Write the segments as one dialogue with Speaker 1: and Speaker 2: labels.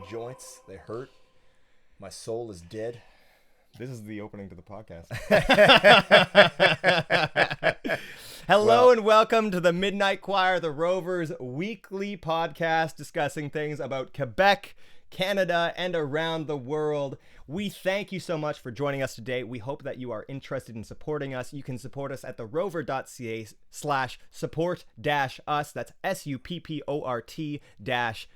Speaker 1: joints. They hurt. My soul is dead.
Speaker 2: This is the opening to the podcast.
Speaker 3: Hello and welcome to the Midnight Choir, the Rovers weekly podcast discussing things about Quebec, Canada, and around the world. We thank you so much for joining us today. We hope that you are interested in supporting us. You can support us at therover.ca/support-us. That's SUPPORT-US.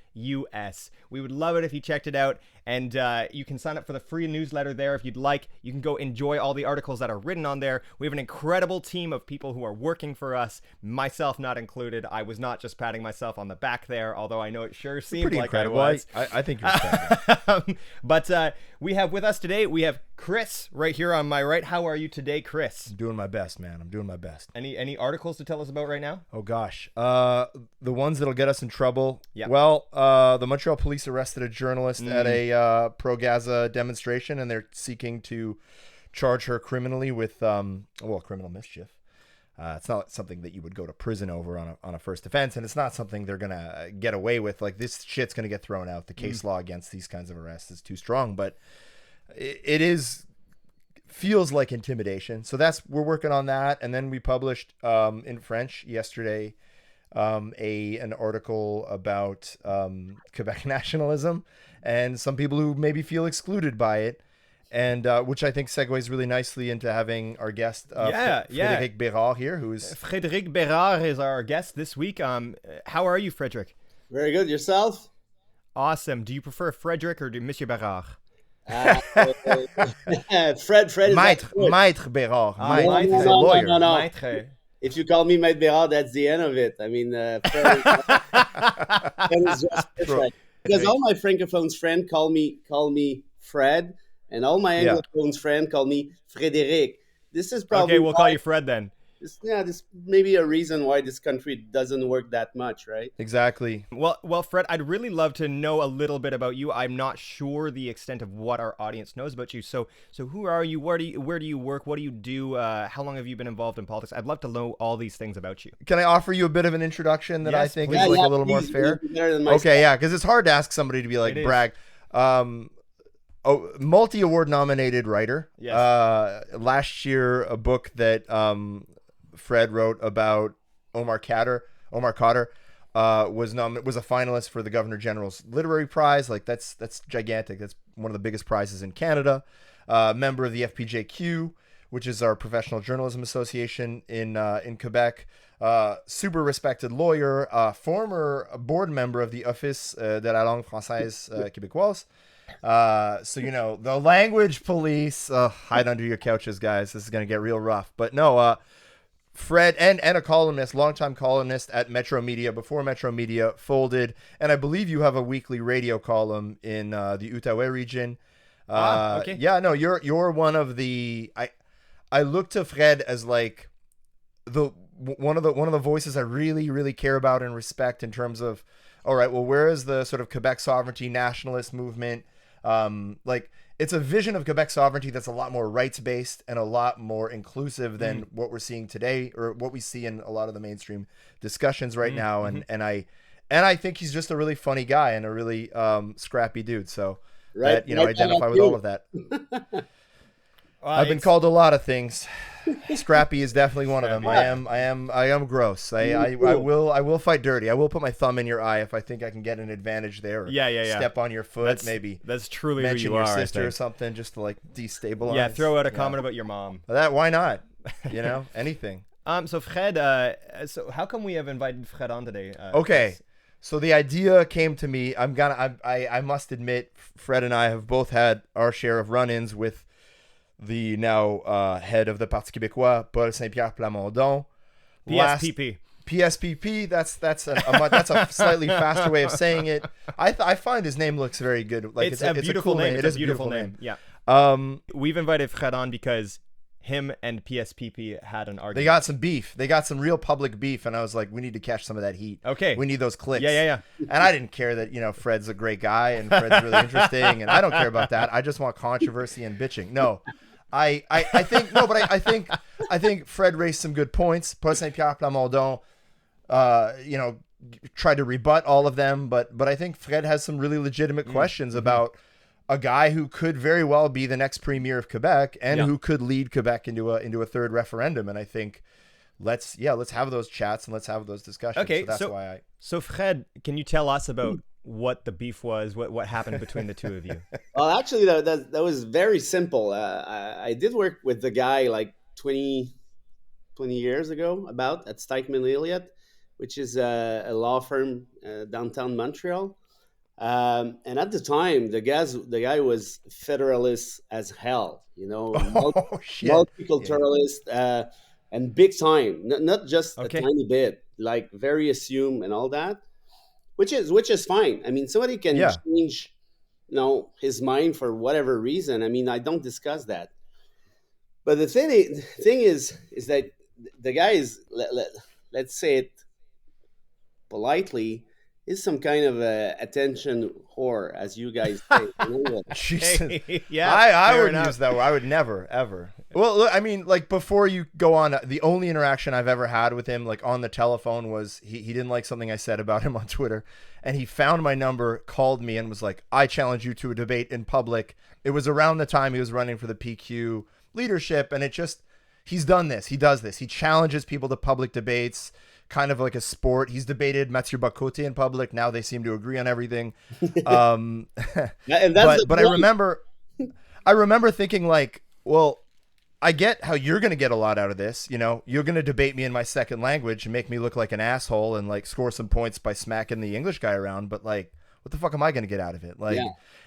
Speaker 3: We would love it if you checked it out. And you can sign up for the free newsletter there if you'd like. You can go enjoy all the articles that are written on there. We have an incredible team of people who are working for us, myself not included. I was not just patting myself on the back there, although I know it sure seemed
Speaker 1: Pretty
Speaker 3: like
Speaker 1: incredible.
Speaker 3: I was.
Speaker 1: I think you're standing.
Speaker 3: But we have with us today, we have Chris right here on my right. How are you today, Chris?
Speaker 1: I'm doing my best, man. I'm doing my best.
Speaker 3: Any articles to tell us about right now?
Speaker 1: Oh, gosh. The ones that'll get us in trouble.
Speaker 3: Yeah.
Speaker 1: Well, the Montreal police arrested a journalist at a pro-Gaza demonstration, and they're seeking to charge her criminally with, criminal mischief. It's not something that you would go to prison over on a first offense, and it's not something they're going to get away with. Like, this shit's going to get thrown out. The case law against these kinds of arrests is too strong, but it feels like intimidation. So we're working on that. And then we published in French yesterday an article about Quebec nationalism and some people who maybe feel excluded by it, and which I think segues really nicely into having our guest Frédéric Bérard here, who's
Speaker 3: Frédéric Bérard is our guest this week. How are you, Frédéric?
Speaker 4: Very good. Yourself?
Speaker 3: Awesome. Do you prefer Frédéric or Monsieur Bérard?
Speaker 4: Fred is
Speaker 1: Maître Bérard. Maître is a
Speaker 4: no,
Speaker 1: lawyer.
Speaker 4: no.
Speaker 3: Maître.
Speaker 4: If you call me Maître Bérard, that's the end of it. I mean, Fred is just perfect. Because all my Francophones friends call me Fred, and all my Anglophones friends call me Frédéric. This is probably
Speaker 3: okay. We'll call you Fred then.
Speaker 4: This may be a reason why this country doesn't work that much, right?
Speaker 1: Exactly.
Speaker 3: Well, Fred, I'd really love to know a little bit about you. I'm not sure the extent of what our audience knows about you. So who are you? Where do you work? What do you do? How long have you been involved in politics? I'd love to know all these things about you.
Speaker 1: Can I offer you a bit of an introduction that I think is a little more fair?
Speaker 4: Because
Speaker 1: it's hard to ask somebody to be like brag. Multi-award nominated writer.
Speaker 3: Yes.
Speaker 1: Last year, a book that Fred wrote about Omar Khadr was a finalist for the Governor General's Literary Prize. Like that's gigantic. That's one of the biggest prizes in Canada. Member of the FPJQ, which is our professional journalism association in Quebec. Super respected lawyer. Former board member of the Office de la langue française québécoise. So the language police. Hide under your couches, guys. This is gonna get real rough. But no. Fred and a columnist, longtime columnist at Metro Media before Metro Media folded, and I believe you have a weekly radio column in the Outaouais region.
Speaker 3: Okay.
Speaker 1: Yeah, no, you're one of the. I look to Fred as like one of the voices I really, really care about and respect in terms of, all right, well, where is the sort of Quebec sovereignty nationalist movement? It's a vision of Quebec sovereignty that's a lot more rights-based and a lot more inclusive than what we're seeing today, or what we see in a lot of the mainstream discussions right now. And I think he's just a really funny guy and a really scrappy dude. So identify with all of that. I've been called a lot of things. Scrappy is definitely one of them. I am gross. I will fight dirty. I will put my thumb in your eye if I think I can get an advantage there. Or step on your foot.
Speaker 3: That's truly
Speaker 1: mention
Speaker 3: who you
Speaker 1: your
Speaker 3: are,
Speaker 1: sister or something just to like destabilize.
Speaker 3: Yeah, throw out a comment about your mom.
Speaker 1: Why not? Anything.
Speaker 3: So Fred, so how come we have invited Fred on today?
Speaker 1: Okay. So the idea came to me. I must admit, Fred and I have both had our share of run-ins with the now head of the Parti Québécois, Paul St-Pierre Plamondon. PSPP. That's a slightly faster way of saying it. I find his name looks very good. Like
Speaker 3: it's a beautiful name. It is a beautiful name. Yeah. We've invited Fred on because him and PSPP had an argument.
Speaker 1: They got some beef. They got some real public beef, and I was like, we need to catch some of that heat.
Speaker 3: Okay.
Speaker 1: We need those clicks.
Speaker 3: Yeah.
Speaker 1: And I didn't care that, Fred's a great guy and Fred's really interesting, and I don't care about that. I just want controversy and bitching. No. I think Fred raised some good points. Paul St-Pierre Plamondon, tried to rebut all of them, but I think Fred has some really legitimate questions about a guy who could very well be the next premier of Quebec and who could lead Quebec into a third referendum. And I think let's have those chats and let's have those discussions.
Speaker 3: Okay,
Speaker 1: so that's why
Speaker 3: So Fred, can you tell us about what the beef was? What happened between the two of you?
Speaker 4: Well, actually, that was very simple. I did work with the guy like 20 years ago at Stikeman Elliott, which is a law firm downtown Montreal. And at the time, the guy was federalist as hell, multiculturalist and big time, not just a tiny bit, like very assumed and all that, which is fine. I mean, somebody can change, his mind for whatever reason. I mean, I don't discuss that. But the thing is that the guy is, let's say it politely, is some kind of a attention whore, as you guys say.
Speaker 1: Jesus.
Speaker 3: Yeah,
Speaker 1: I wouldn't use that word. I would never, ever. Well, look, I mean, like before you go on, the only interaction I've ever had with him, like on the telephone, was he didn't like something I said about him on Twitter, and he found my number, called me, and was like, "I challenge you to a debate in public." It was around the time he was running for the PQ leadership, and he's done this. He does this. He challenges people to public debates, kind of like a sport. He's debated Mathieu Bocoté in public. Now they seem to agree on everything.
Speaker 4: And
Speaker 1: but I remember thinking like, well, I get how you're going to get a lot out of this. You're going to debate me in my second language and make me look like an asshole and like score some points by smacking the English guy around. But like, what the fuck am I going to get out of it? Like,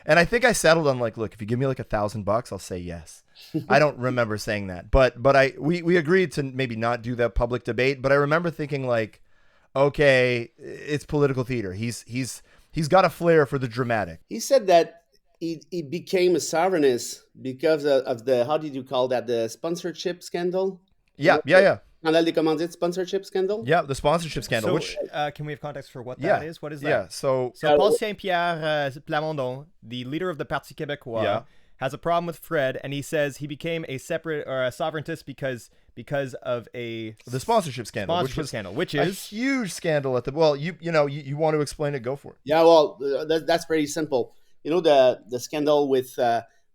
Speaker 1: and I think I settled on like, look, if you give me like $1,000, I'll say yes. I don't remember saying that, but we agreed to maybe not do that public debate. But I remember thinking like, okay, it's political theater. He's got a flair for the dramatic.
Speaker 4: He said that he became a sovereignist because of the, how did you call that, the sponsorship scandal?
Speaker 1: Yeah.
Speaker 4: Scandale des commandites sponsorship scandal?
Speaker 1: Yeah, the sponsorship scandal.
Speaker 3: So,
Speaker 1: which
Speaker 3: can we have context for what that is? What is that?
Speaker 1: Yeah, so
Speaker 3: Paul St-Pierre Plamondon, the leader of the Parti Québécois, has a problem with Fred, and he says he became a separate or a sovereigntist because of the
Speaker 1: sponsorship scandal,
Speaker 3: which is
Speaker 1: a huge scandal at the. Well, you want to explain it? Go for it.
Speaker 4: Yeah, well, that's pretty simple. The scandal with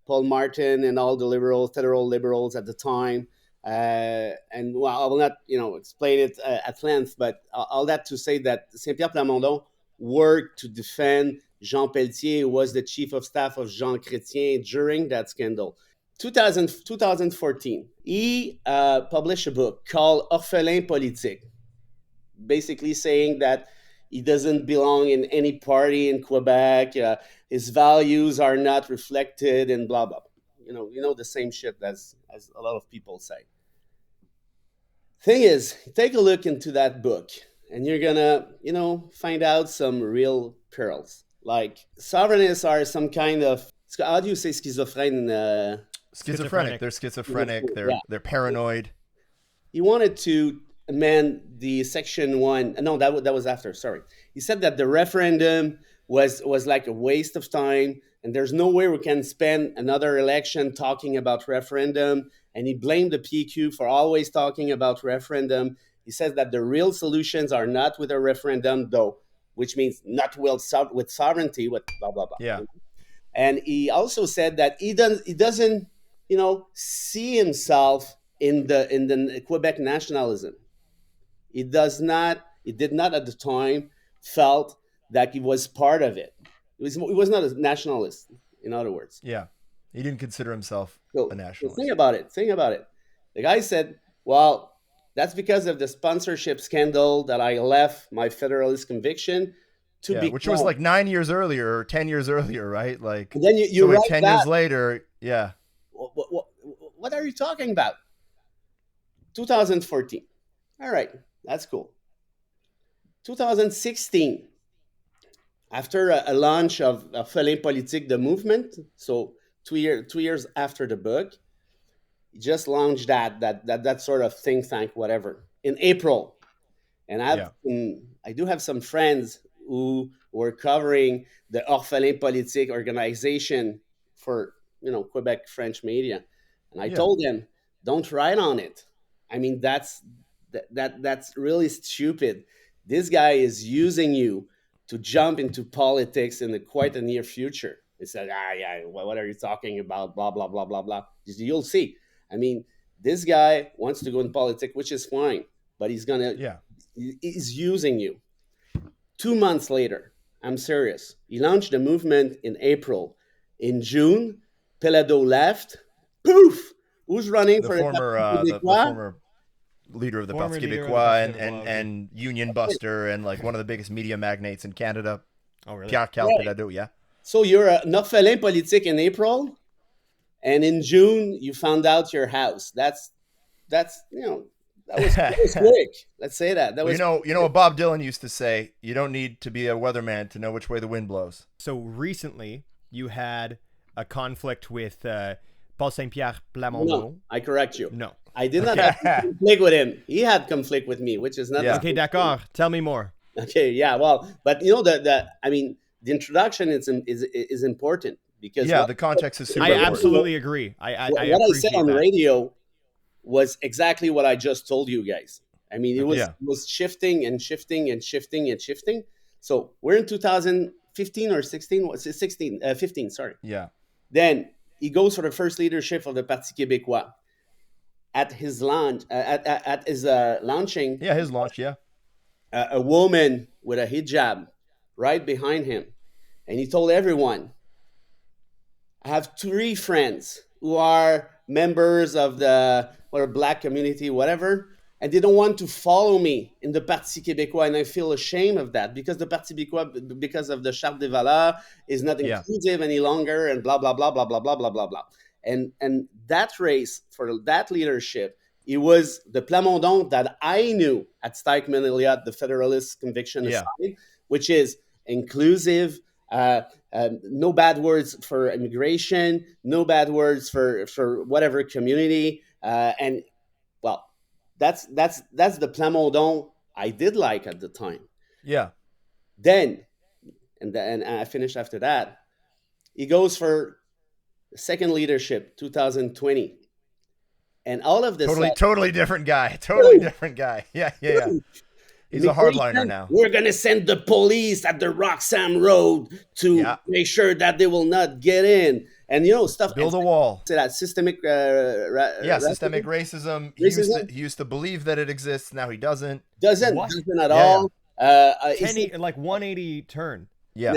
Speaker 4: Paul Martin and all the federal liberals at the time. And well, I will not, explain it at length, but all that to say that St-Pierre Plamondon worked to defend Jean Pelletier, who was the chief of staff of Jean Chrétien during that scandal. 2014, he published a book called Orphelin Politique, basically saying that he doesn't belong in any party in Quebec. His values are not reflected and blah, blah, blah. The same shit as a lot of people say. Thing is, take a look into that book and you're gonna, find out some real pearls. Like, sovereignists are some kind of, how do you say schizophrene?
Speaker 1: Schizophrenic. They're schizophrenic. They're paranoid.
Speaker 4: He wanted to amend the section 1. No, that was after. Sorry. He said that the referendum was like a waste of time, and there's no way we can spend another election talking about referendum. And he blamed the PQ for always talking about referendum. He says that the real solutions are not with a referendum, though, which means not with sovereignty, with blah, blah, blah.
Speaker 1: Yeah.
Speaker 4: And he also said that he doesn't, see himself in the Quebec nationalism. He did not at the time felt that he was part of it. He was not a nationalist, in other words.
Speaker 1: Yeah. He didn't consider himself a nationalist.
Speaker 4: Think about it. The guy said, well, that's because of the sponsorship scandal that I left my federalist conviction to be.
Speaker 1: Which was like 9 years earlier or 10 years earlier, right? Like,
Speaker 4: and then you
Speaker 1: so
Speaker 4: write
Speaker 1: 10
Speaker 4: that,
Speaker 1: years later, yeah.
Speaker 4: What are you talking about? 2014. All right, that's cool. 2016, after a launch of Orphelin Politique, the movement, so 2 years after the book, he just launched that sort of think tank, whatever, in April. And I do have some friends who were covering the Orphelin Politique organization for Quebec French media, and I told them, don't write on it. I mean, that's really stupid. This guy is using you to jump into politics in the quite a near future. He said, yeah, what are you talking about? Blah, blah, blah, blah, blah. You'll see. I mean, this guy wants to go in politics, which is fine, but he's using you. 2 months later, I'm serious. He launched a movement in April. In June, Plamondon left. Poof! Who's running for
Speaker 1: the former leader of the Parti Québécois and union buster and like one of the biggest media magnates in Canada.
Speaker 3: Oh, really?
Speaker 1: Pierre Plamondon, yeah.
Speaker 4: So you're an orphelin politique in April, and in June you found out your house. That's that was quick. Let's say that. That was
Speaker 1: you know what Bob Dylan used to say. You don't need to be a weatherman to know which way the wind blows.
Speaker 3: So recently you had a conflict with Paul St-Pierre Plamondon.
Speaker 4: No, I correct you.
Speaker 3: No.
Speaker 4: I did not have conflict with him. He had conflict with me, which is not.
Speaker 1: Yeah.
Speaker 3: Okay, d'accord. Tell me more.
Speaker 4: Okay, yeah, well, but the introduction is important because
Speaker 1: the context is super
Speaker 3: I
Speaker 1: important.
Speaker 3: absolutely agree. I
Speaker 4: what I said
Speaker 3: appreciate
Speaker 4: on
Speaker 3: that.
Speaker 4: radio was exactly what I just told you guys. I mean, it was shifting and shifting and shifting and shifting. So we're in 2015 or 16. What's it? 15. Sorry.
Speaker 1: Yeah.
Speaker 4: Then he goes for the first leadership of the Parti Québécois. At his launch, at his launching,
Speaker 1: his launch,
Speaker 4: a woman with a hijab right behind him, and he told everyone, "I have 3 friends who are members of the black community, whatever, and they don't want to follow me in the Parti Québécois, and I feel ashamed of that because the Parti Québécois, because of the Charte des Valeurs, is not inclusive any longer, and blah blah blah blah blah blah blah blah blah." And that race for that leadership, it was the Plamondon that I knew at Stikeman Elliott, the Federalist Conviction Aside, which is inclusive, no bad words for immigration, no bad words for whatever community, and well, that's the Plamondon I did like at the time.
Speaker 1: Yeah.
Speaker 4: Then, and I finished after that. He goes for second leadership, 2020, and all of this
Speaker 1: totally different guy. Totally different guy. Yeah. He's a hardliner now.
Speaker 4: We're gonna send the police at the Roxham Road to make sure that they will not get in, and stuff.
Speaker 1: Build a wall.
Speaker 4: To that systemic,
Speaker 1: systemic racism. He used to believe that it exists. Now he doesn't.
Speaker 4: Doesn't at all.
Speaker 3: 180 turn.
Speaker 1: Yeah.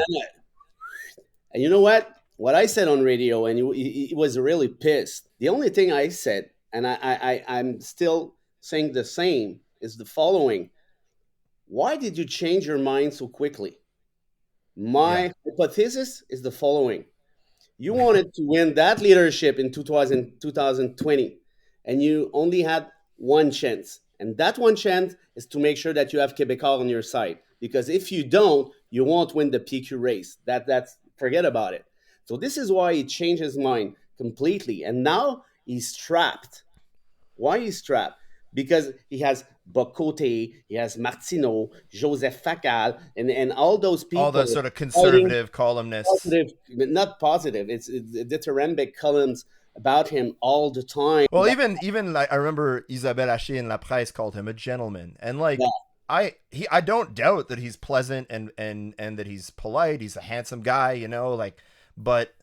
Speaker 4: And you know what? What I said on radio, and he was really pissed. The only thing I said, and I'm still saying the same, is the following. Why did you change your mind so quickly? My hypothesis is the following. You wanted to win that leadership in 2020, and you only had one chance. And that one chance is to make sure that you have Quebecois on your side. Because if you don't, you won't win the PQ race. That's forget about it. So this is why he changed his mind completely. And now he's trapped. Why he's trapped? Because he has Bocoté, he has Martineau, Joseph Facal, and all those people.
Speaker 1: All the sort of conservative columnists.
Speaker 4: Positive, not positive. It's dithyrambic columns about him all the time.
Speaker 1: Well, even like I remember Isabelle Haché in La Presse called him a gentleman. And like I don't doubt that he's pleasant and that he's polite. He's a handsome guy, but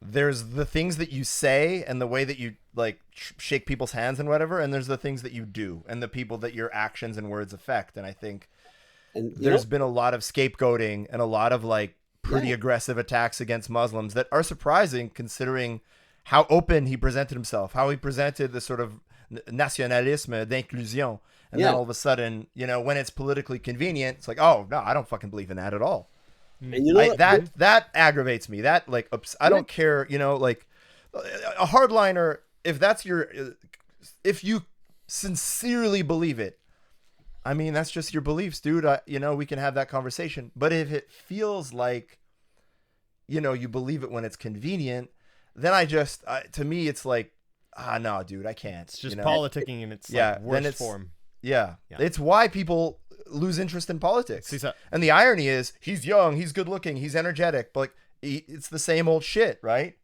Speaker 1: there's the things that you say and the way that you like shake people's hands and whatever, and there's the things that you do and the people that your actions and words affect. And I think there's been a lot of scapegoating and a lot of like pretty aggressive attacks against Muslims that are surprising considering how open he presented himself, how he presented the sort of nationalisme d'inclusion. And then all of a sudden, when it's politically convenient, it's like, oh no, I don't fucking believe in that at all.
Speaker 4: And
Speaker 1: that aggravates me. That like, I don't care. Like a hardliner. If you sincerely believe it, I mean, that's just your beliefs, dude. We can have that conversation. But if it feels like, you believe it when it's convenient, then to me, it's like, no, dude, I can't.
Speaker 3: It's just politicking in its worst form.
Speaker 1: Yeah. It's why people lose interest in politics. And the irony is he's young, he's good looking, he's energetic, but like it's the same old shit, right?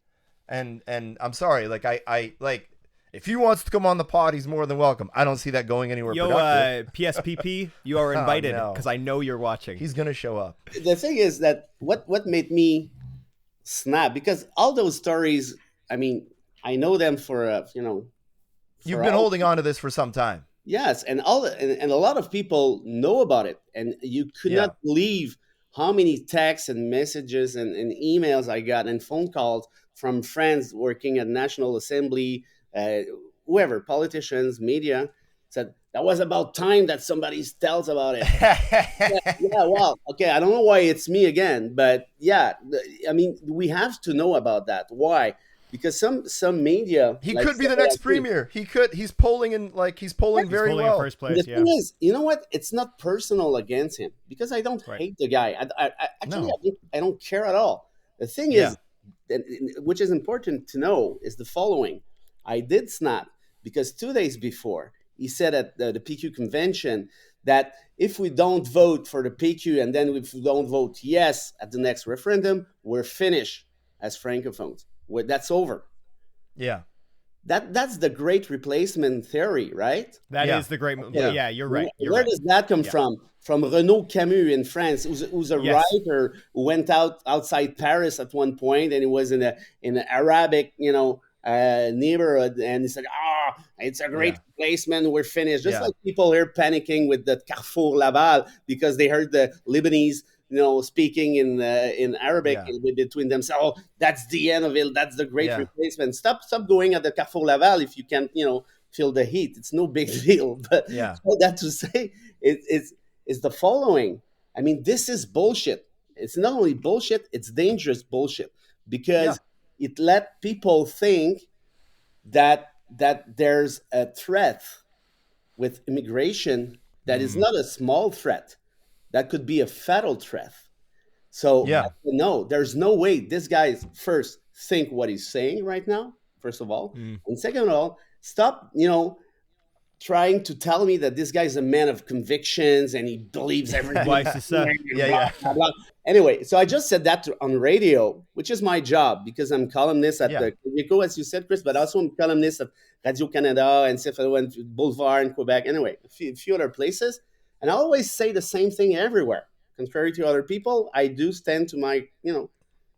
Speaker 1: And I'm sorry, like I like if he wants to come on the pod, he's more than welcome. I don't see that going anywhere productive.
Speaker 3: PSPP, you are invited
Speaker 1: no.
Speaker 3: because I know you're watching.
Speaker 1: He's going to show up.
Speaker 4: The thing is that what made me snap, because all those stories, I mean, I know them for
Speaker 1: You've been holding on to this for some time.
Speaker 4: Yes, and a lot of people know about it, and you could not believe how many texts and messages and emails I got and phone calls from friends working at National Assembly, whoever, politicians, media, said that was about time that somebody tells about it. Well, okay, I don't know why it's me again, but I mean, we have to know about that. Why? Because some media,
Speaker 1: he could be the next premier. He's polling very well.
Speaker 3: In first place,
Speaker 4: the thing is, you know what? It's not personal against him, because I don't hate the guy. I don't care at all. The thing is, which is important to know, is the following. I did snap because 2 days before he said at the PQ convention that if we don't vote for the PQ and then if we don't vote yes at the next referendum, we're finished as francophones. That's over.
Speaker 1: Yeah.
Speaker 4: That's the great replacement theory, right?
Speaker 3: That is the great. Yeah, you're right.
Speaker 4: Where does that come from? From Renaud Camus in France, who's a writer who went outside Paris at one point, and he was in an Arabic, neighborhood, and he said, it's a great replacement. We're finished. Just like people here panicking with the Carrefour Laval because they heard the Lebanese speaking in Arabic between themselves. Oh, that's the end of it. That's the great replacement. Stop going at the Carrefour Laval if you can't, feel the heat. It's no big deal. But all that to say, it's the following. I mean, this is bullshit. It's not only bullshit, it's dangerous bullshit, because it let people think that there's a threat with immigration that is not a small threat. That could be a fatal threat. So no, there's no way this guy first think what he's saying right now, first of all. And second of all, stop, trying to tell me that this guy's a man of convictions and he believes everything. Blah, blah. Anyway, so I just said that on radio, which is my job because I'm columnist at the Quebecois, as you said, Chris, but also I'm columnist at Radio-Canada and CFLO and Boulevard in Quebec. Anyway, a few other places. And I always say the same thing everywhere. Contrary to other people, I do stand to my, to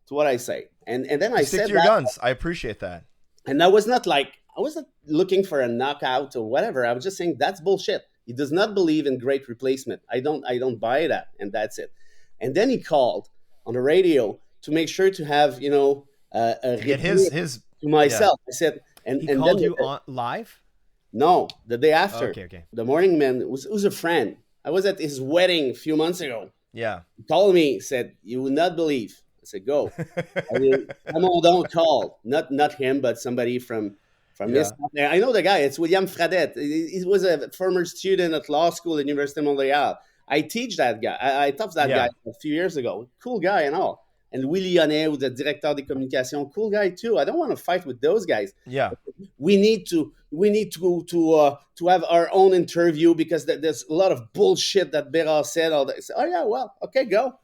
Speaker 4: what I say. And then I
Speaker 1: stick
Speaker 4: said
Speaker 1: to your guns. I appreciate that.
Speaker 4: And I wasn't looking for a knockout or whatever. I was just saying that's bullshit. He does not believe in great replacement. I don't buy that, and that's it. And then he called on the radio to make sure to have
Speaker 1: get his
Speaker 4: to myself. I said, and
Speaker 3: he called you on live.
Speaker 4: No, the day after.
Speaker 3: Okay.
Speaker 4: The morning man was a friend. I was at his wedding a few months ago.
Speaker 1: Yeah.
Speaker 4: He called me, said, "You would not believe." I said, "Go." Plamondon called, not him, but somebody from this. I know the guy. It's William Fradette. He was a former student at law school at Université Montréal. I teach that guy. I taught that guy a few years ago. Cool guy and all. And Willy Yonnet, who's the directeur des communications, cool guy too. I don't want to fight with those guys.
Speaker 1: Yeah.
Speaker 4: We need to have our own interview because there's a lot of bullshit that Bérard said. All that. I said, oh yeah, well, okay, go.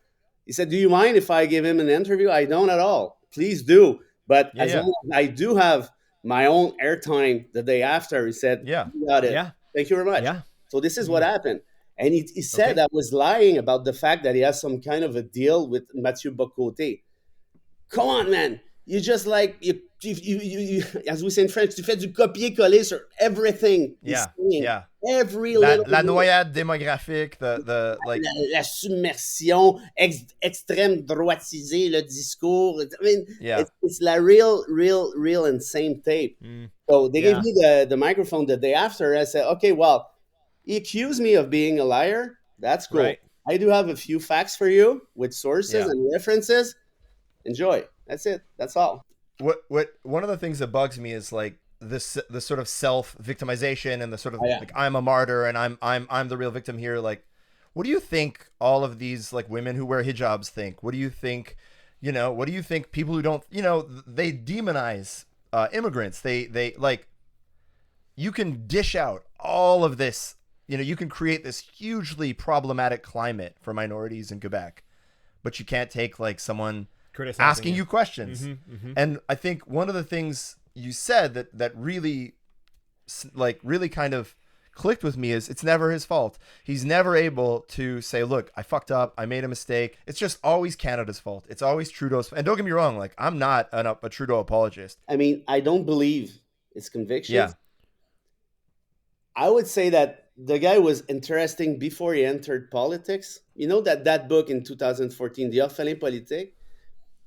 Speaker 4: He said, do you mind if I give him an interview? I don't at all. Please do. But as long as I do have my own airtime the day after, he said, you got it. Yeah. Thank you very much. Yeah. So this is what happened. And he said I was lying about the fact that he has some kind of a deal with Mathieu Bocoté. Come on, man. You just you, as we say in French, tu fais du copier-coller sur everything. Every little
Speaker 1: la noyade démographique,
Speaker 4: la submersion, extrême droitisée, le discours. I mean, it's la real insane tape. So they gave me the microphone the day after. I said, okay, well, he accused me of being a liar. That's cool. Right. I do have a few facts for you with sources and references. Enjoy. That's it. That's all.
Speaker 1: What one of the things that bugs me is the sort of self-victimization and the sort of I'm a martyr and I'm the real victim here. What do you think all of these women who wear hijabs think? What do you think, what do you think people who don't, they demonize immigrants. They you can dish out all of this. You can create this hugely problematic climate for minorities in Quebec, but you can't take someone asking you questions. And I think one of the things you said that really like really kind of clicked with me is it's never his fault. He's never able to say, look, I fucked up, I made a mistake. It's just always Canada's fault. It's always Trudeau's. And don't get me wrong, like I'm not a Trudeau apologist.
Speaker 4: I mean, I don't believe his convictions.
Speaker 1: Yeah.
Speaker 4: I would say that the guy was interesting before he entered politics. You know that book in 2014, The Orphelin Politique,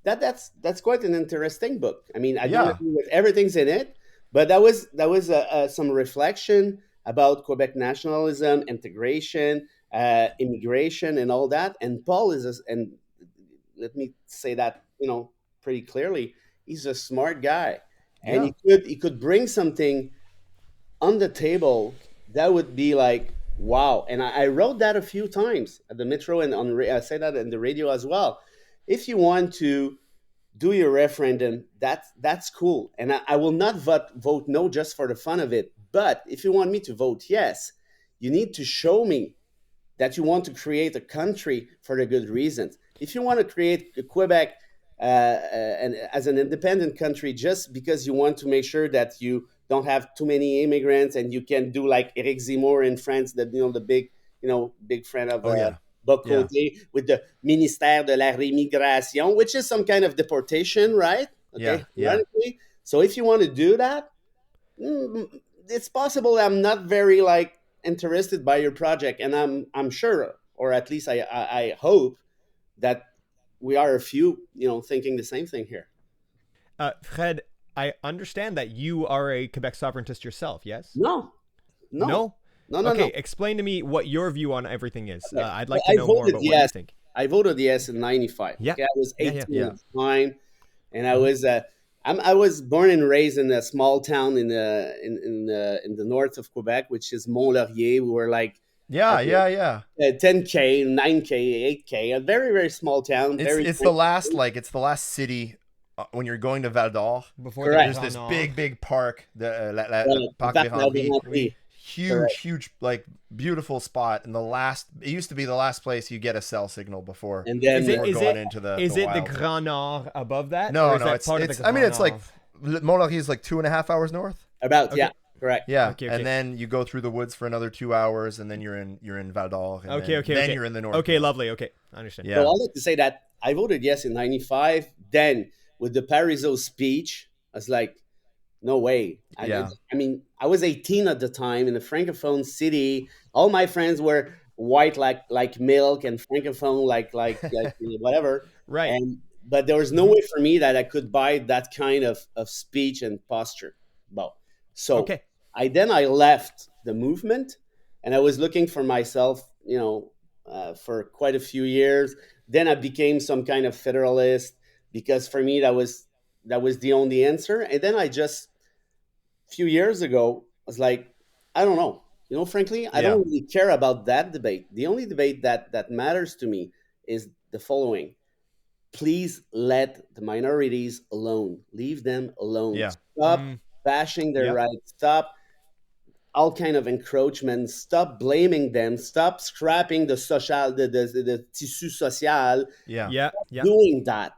Speaker 4: that's quite an interesting book. I mean, I don't agree with everything's in it, but that was some reflection about Quebec nationalism, integration, immigration, and all that. And Paul and let me say that, pretty clearly, he's a smart guy, and he could bring something on the table that would be like, wow. And I wrote that a few times at the Metro, and I say that in the radio as well. If you want to do your referendum, that's cool. And I will not vote no just for the fun of it. But if you want me to vote yes, you need to show me that you want to create a country for the good reasons. If you want to create Quebec and as an independent country just because you want to make sure that you don't have too many immigrants and you can do like Éric Zemmour in France, the big friend of Bocoté, with the Ministère de la Rémigration, which is some kind of deportation, right? Okay.
Speaker 1: Yeah.
Speaker 4: So if you want to do that, it's possible I'm not very interested by your project, and I'm sure, or at least I hope that we are a few, thinking the same thing here.
Speaker 3: Fred, I understand that you are a Quebec sovereigntist yourself, yes?
Speaker 4: No.
Speaker 3: Okay, explain to me what your view on everything is. Okay. I'd like to know more about what you think.
Speaker 4: I voted yes in '95.
Speaker 3: Yeah.
Speaker 4: Okay, I was 18 at the time, and I was born and raised in a small town in the north of Quebec, which is Mont-Laurier. We were 10K, 9K, 8K, a very, very small town.
Speaker 1: It's the last city when you're going to Val d'Or.
Speaker 3: Before
Speaker 1: there's this big park, the Parc des Rennes. Huge, beautiful spot. And it used to be the last place you get a cell signal before.
Speaker 4: And then
Speaker 3: is it the Grand Nord above that?
Speaker 1: No, it's like Mont-Laurier is like 2.5 hours north.
Speaker 4: Correct.
Speaker 1: Yeah, okay. And then you go through the woods for another 2 hours, and then you're in Val d'Or. Then you're in the north.
Speaker 3: Okay, lovely. Okay, I understand.
Speaker 4: Yeah. So I'd like to say that I voted yes in '95. Then with the Parizeau speech, I was like, no way. I mean, I was 18 at the time in a francophone city. All my friends were white like milk and francophone like whatever.
Speaker 3: Right.
Speaker 4: But there was no way for me that I could buy that kind of speech and posture. I left the movement, and I was looking for myself, for quite a few years. Then I became some kind of federalist because for me that was the only answer. And then a few years ago, I was like, I don't know. Frankly, I don't really care about that debate. The only debate that matters to me is the following. Please let the minorities alone. Leave them alone.
Speaker 1: Yeah.
Speaker 4: Stop bashing their rights. Stop all kind of encroachment. Stop blaming them. Stop scrapping the tissu social. Doing that.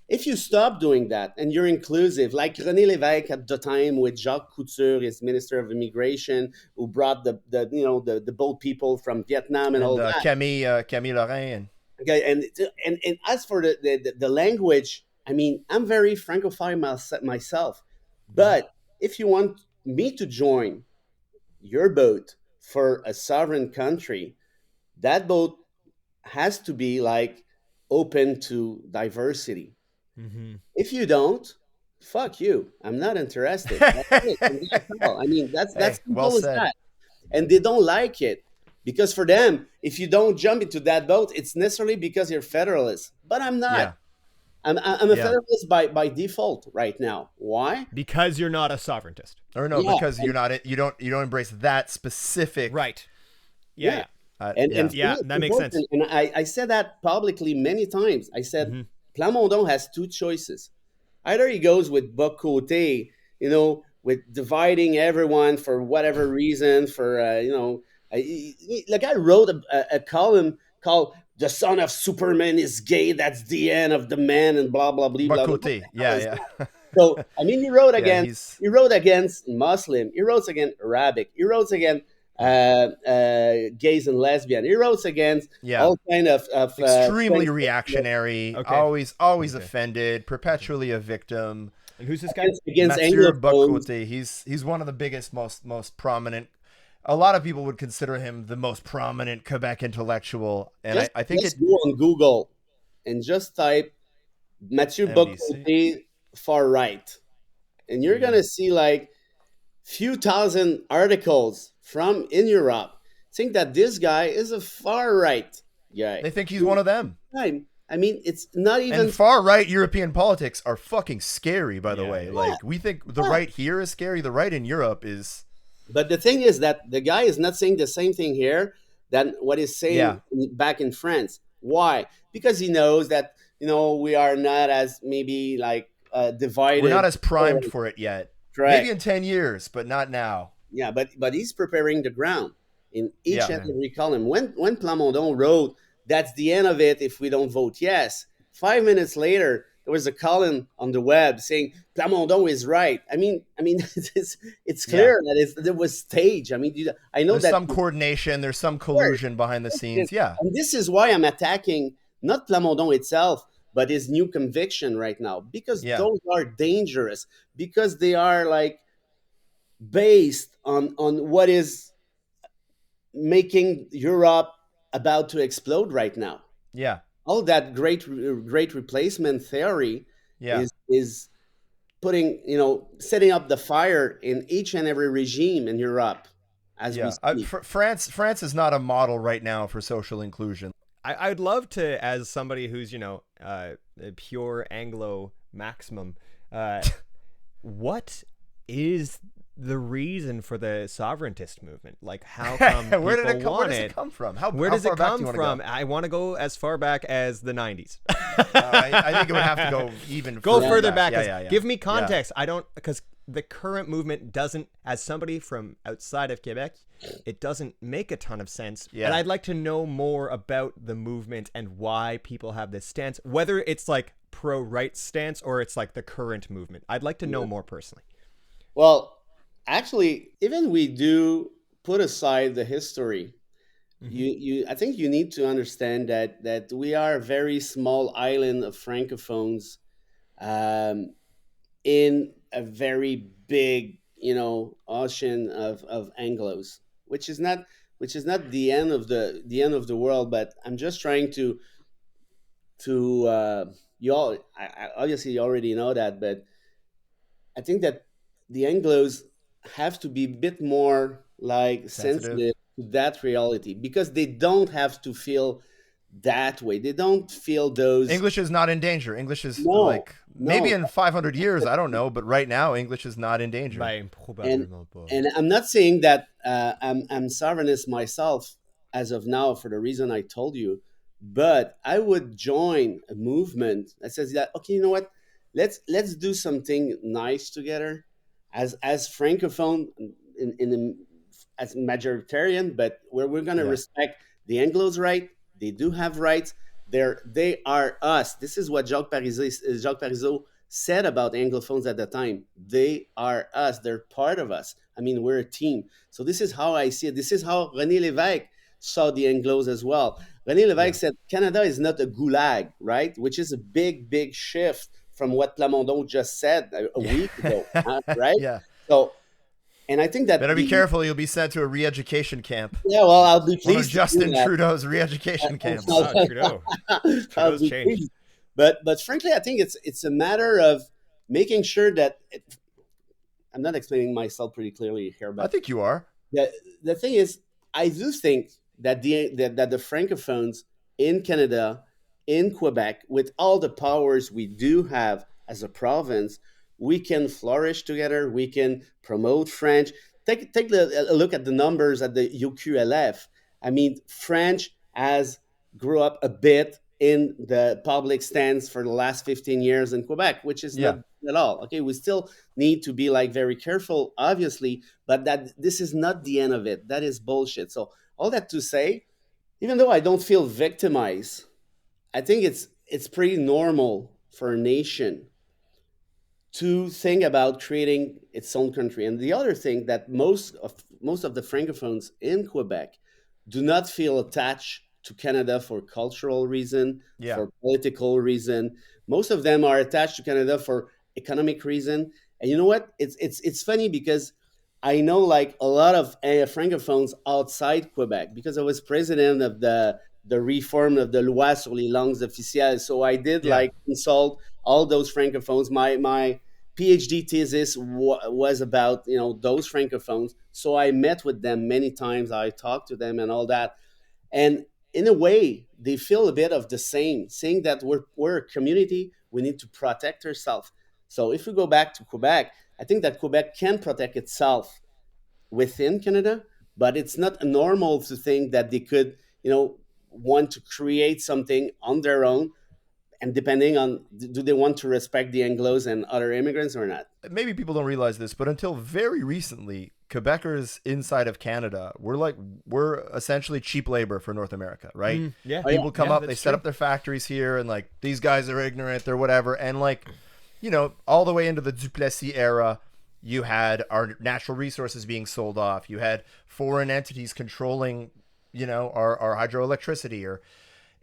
Speaker 4: If you stop doing that and you're inclusive, like René Lévesque at the time with Jacques Couture, his Minister of Immigration, who brought the boat people from Vietnam and all that.
Speaker 1: Camille Lorrain.
Speaker 4: Okay, and as for the language, I mean, I'm very francophile myself, but if you want me to join your boat for a sovereign country, that boat has to be open to diversity. Mm-hmm. If you don't, fuck you. I'm not interested. That's I mean, that's simple as that. And they don't like it because for them, if you don't jump into that boat, it's necessarily because you're federalist. But I'm not. Yeah. I'm a federalist by default right now. Why?
Speaker 3: Because you're not a sovereigntist.
Speaker 1: Or no, because you're not. You don't embrace that specific.
Speaker 3: Right.
Speaker 4: Yeah.
Speaker 3: That makes sense.
Speaker 4: And I said that publicly many times. I said Plamondon has two choices. Either he goes with Bocoté, with dividing everyone for whatever reason. I wrote a column called "The Son of Superman is Gay. That's the end of the man," and blah blah blah.
Speaker 1: Bocoté, yeah.
Speaker 4: So I mean,
Speaker 1: Yeah, he's
Speaker 4: he wrote against Muslim, he wrote against Arabic, he wrote against gays and lesbian, he wrote against
Speaker 1: yeah.
Speaker 4: all kind of
Speaker 1: Extremely reactionary,
Speaker 3: Okay.
Speaker 1: always
Speaker 3: Okay.
Speaker 1: offended, perpetually a victim.
Speaker 3: And who's this guy?
Speaker 4: against
Speaker 1: Mathieu
Speaker 4: Anglophones.
Speaker 1: Bocoté, he's one of the biggest, most prominent. A lot of people would consider him the most prominent Quebec intellectual, and I think
Speaker 4: Just go on Google and just type Mathieu
Speaker 1: MBC.
Speaker 4: Bocoté far right, and you're gonna see like few thousand articles from in Europe saying that this guy is a far right guy.
Speaker 1: They think he's one of them.
Speaker 4: I mean, it's not even.
Speaker 1: And far right European politics are fucking scary, by the
Speaker 3: Yeah,
Speaker 1: way.
Speaker 3: yeah.
Speaker 1: Like we think the right here is scary. The right in Europe is.
Speaker 4: But the thing is that the guy is not saying the same thing here than what he's saying back in France. Why? Because he knows that we are not as maybe like divided.
Speaker 1: We're not as primed for it yet.
Speaker 4: Correct.
Speaker 1: Maybe in 10 years, but not now.
Speaker 4: Yeah, but he's preparing the ground in each and every column. When Plamondon wrote, "That's the end of it if we don't vote yes," 5 minutes later there was a column on the web saying Plamondon is right. I mean, it's clear that it was staged. I mean, I know
Speaker 1: There's
Speaker 4: that
Speaker 1: some coordination. There's some collusion behind the scenes. Yeah.
Speaker 4: And this is why I'm attacking not Plamondon itself, but his new conviction right now, because those are dangerous, because they are like based on what is making Europe about to explode right now.
Speaker 1: Yeah.
Speaker 4: All that great replacement theory is putting, setting up the fire in each and every regime in Europe as we speak.
Speaker 1: France is not a model right now for social inclusion.
Speaker 3: I'd love to, as somebody who's, a pure Anglo maximum, what is the reason for the sovereigntist movement? Like, how come
Speaker 1: where does
Speaker 3: it
Speaker 1: come from?
Speaker 3: Where does it come from?
Speaker 1: Go?
Speaker 3: I want to go as far back as the 90s.
Speaker 1: I think it would have to go even
Speaker 3: further back.
Speaker 1: Yeah.
Speaker 3: Give me context. I don't, because the current movement doesn't, as somebody from outside of Quebec, it doesn't make a ton of sense.
Speaker 1: Yeah.
Speaker 3: And I'd like to know more about the movement and why people have this stance, whether it's like pro-right stance or it's like the current movement. I'd like to know more personally.
Speaker 4: Well, actually, even we do put aside the history, I think you need to understand that we are a very small island of francophones in a very big, ocean of Anglos, which is not the end of the world. But I'm just trying to you all, obviously you already know that, but I think that the Anglos have to be a bit more like sensitive to that reality, because they don't have to feel that way. They don't feel those.
Speaker 1: English is not in danger. English is maybe in 500 years, I don't know, but right now English is not in danger.
Speaker 4: And I'm not saying that I'm sovereignist myself as of now for the reason I told you, but I would join a movement that says that, okay, you know what? Let's do something nice together as francophone as majoritarian, but where we're going to respect the Anglos' right. They do have rights. They are us. This is what Jacques Parizeau said about Anglophones at the time. They are us. They're part of us. I mean, we're a team. So this is how I see it. This is how René Lévesque saw the Anglos as well. René Lévesque said Canada is not a gulag, right? Which is a big, big shift from what Plamondon just said a week ago, right?
Speaker 1: Yeah.
Speaker 4: So, and I think that
Speaker 1: better be careful. You'll be sent to a re-education camp.
Speaker 4: Yeah, well, I'll be pleased.
Speaker 1: One of Justin Trudeau's re-education camps.
Speaker 3: Trudeau. Trudeau's changed.
Speaker 4: But frankly, I think it's a matter of making sure that I'm not explaining myself pretty clearly here, but
Speaker 1: I think you are.
Speaker 4: The thing is, I do think that the francophones in Canada, in Quebec, with all the powers we do have as a province, we can flourish together. We can promote French. Take a look at the numbers at the UQLF. I mean, French has grew up a bit in the public stance for the last 15 years in Quebec, which is not at all. Okay, we still need to be like very careful, obviously, but that this is not the end of it. That is bullshit. So all that to say, even though I don't feel victimized, I think it's pretty normal for a nation to think about creating its own country. And the other thing that most of the francophones in Quebec do not feel attached to Canada for cultural reason, for political reason. Most of them are attached to Canada for economic reason. And you know what? It's funny because I know like a lot of francophones outside Quebec because I was president of the reform of the loi sur les langues officielles. So I did like consult all those francophones. My PhD thesis was about those francophones. So I met with them many times. I talked to them and all that. And in a way, they feel a bit of the same, saying that we're a community. We need to protect ourselves. So if we go back to Quebec, I think that Quebec can protect itself within Canada, but it's not normal to think that they could, want to create something on their own. And depending on, do they want to respect the Anglos and other immigrants or not?
Speaker 1: Maybe people don't realize this, but until very recently, Quebecers inside of Canada we're essentially cheap labor for North America, right? People come up, they set up their factories here, and like these guys are ignorant or whatever, and like all the way into the Duplessis era, you had our natural resources being sold off. You had foreign entities controlling, our hydroelectricity, or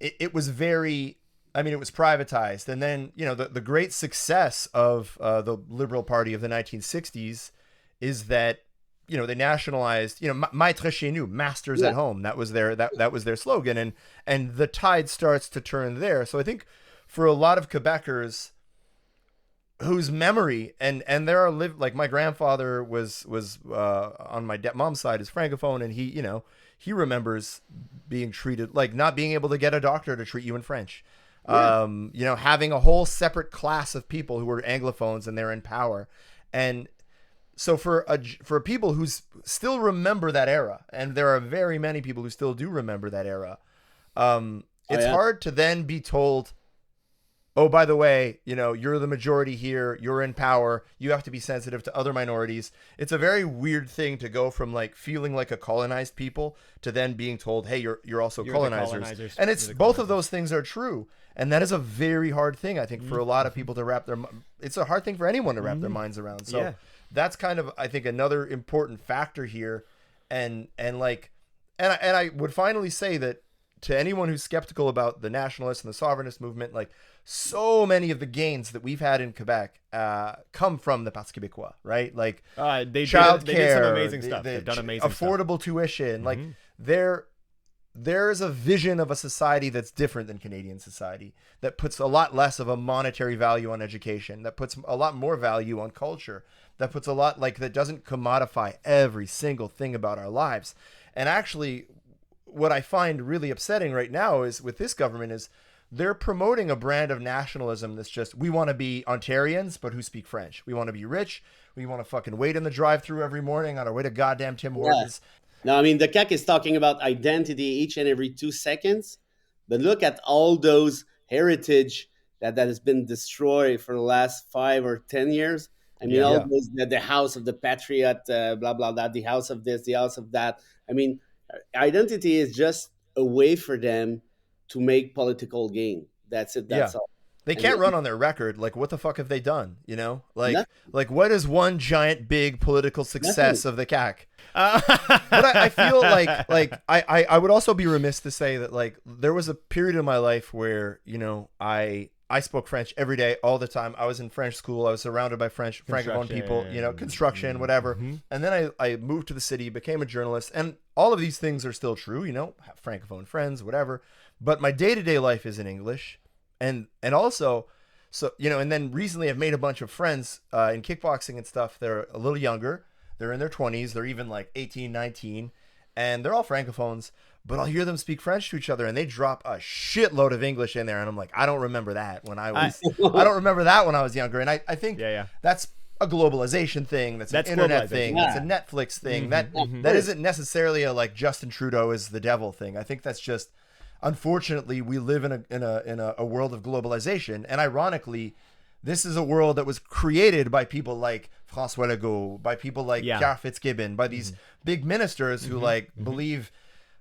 Speaker 1: it was very. I mean, it was privatized. And then, the great success of the Liberal Party of the 1960s is that, they nationalized, maître chez nous, masters at home. That was their slogan. And the tide starts to turn there. So I think for a lot of Quebecers whose memory, and there are like my grandfather was on my mom's side is Francophone, and he remembers being treated like not being able to get a doctor to treat you in French. Having a whole separate class of people who were Anglophones and they're in power. And so for people who still remember that era, and there are very many people who still do remember that era, it's hard to then be told, oh, by the way, you're the majority here, you're in power, you have to be sensitive to other minorities. It's a very weird thing to go from like feeling like a colonized people to then being told, hey, you're also colonizers. And it's both of those things are true. And that is a very hard thing, I think, for a lot of people to wrap it's a hard thing for anyone to wrap their minds around. So that's kind of, I think, another important factor here. And I would finally say that to anyone who's skeptical about the nationalist and the sovereignist movement, like so many of the gains that we've had in Quebec come from the Parti Québécois, right? Like
Speaker 3: they did some amazing stuff. They've done amazing
Speaker 1: affordable tuition. Like there's a vision of a society that's different than Canadian society, that puts a lot less of a monetary value on education, that puts a lot more value on culture, that puts a lot that doesn't commodify every single thing about our lives. And actually, what I find really upsetting right now is with this government is they're promoting a brand of nationalism that's just, we want to be Ontarians, but who speak French. We want to be rich. We want to fucking wait in the drive-thru every morning on our way to goddamn Tim Hortons.
Speaker 4: No, I mean, the CAQ is talking about identity each and every 2 seconds, but look at all those heritage that has been destroyed for the last 5 or 10 years. I mean, those, the house of the patriot, blah, blah, blah, the house of this, the house of that. I mean, identity is just a way for them to make political gain. That's it. That's all.
Speaker 1: They can't run on their record. Like, what the fuck have they done? Like what is one giant big political success of the CAQ? But I feel like I would also be remiss to say that like there was a period in my life where I spoke French every day, all the time. I was in French school. I was surrounded by Francophone people, construction, whatever. And then I moved to the city, became a journalist, and all of these things are still true. Have Francophone friends, whatever. But my day-to-day life is in English. And also, so, and then recently I've made a bunch of friends in kickboxing and stuff. They're a little younger. They're in their 20s. They're even like 18, 19. And they're all Francophones. But I'll hear them speak French to each other, and they drop a shitload of English in there. And I'm like, I don't remember that when I was younger. And I think that's a globalization thing. That's an internet thing. That's a Netflix thing. That isn't necessarily a like Justin Trudeau is the devil thing. I think that's just, unfortunately, we live in a world of globalization, and ironically, this is a world that was created by people like François Legault, by people like Pierre Fitzgibbon, by these big ministers who believe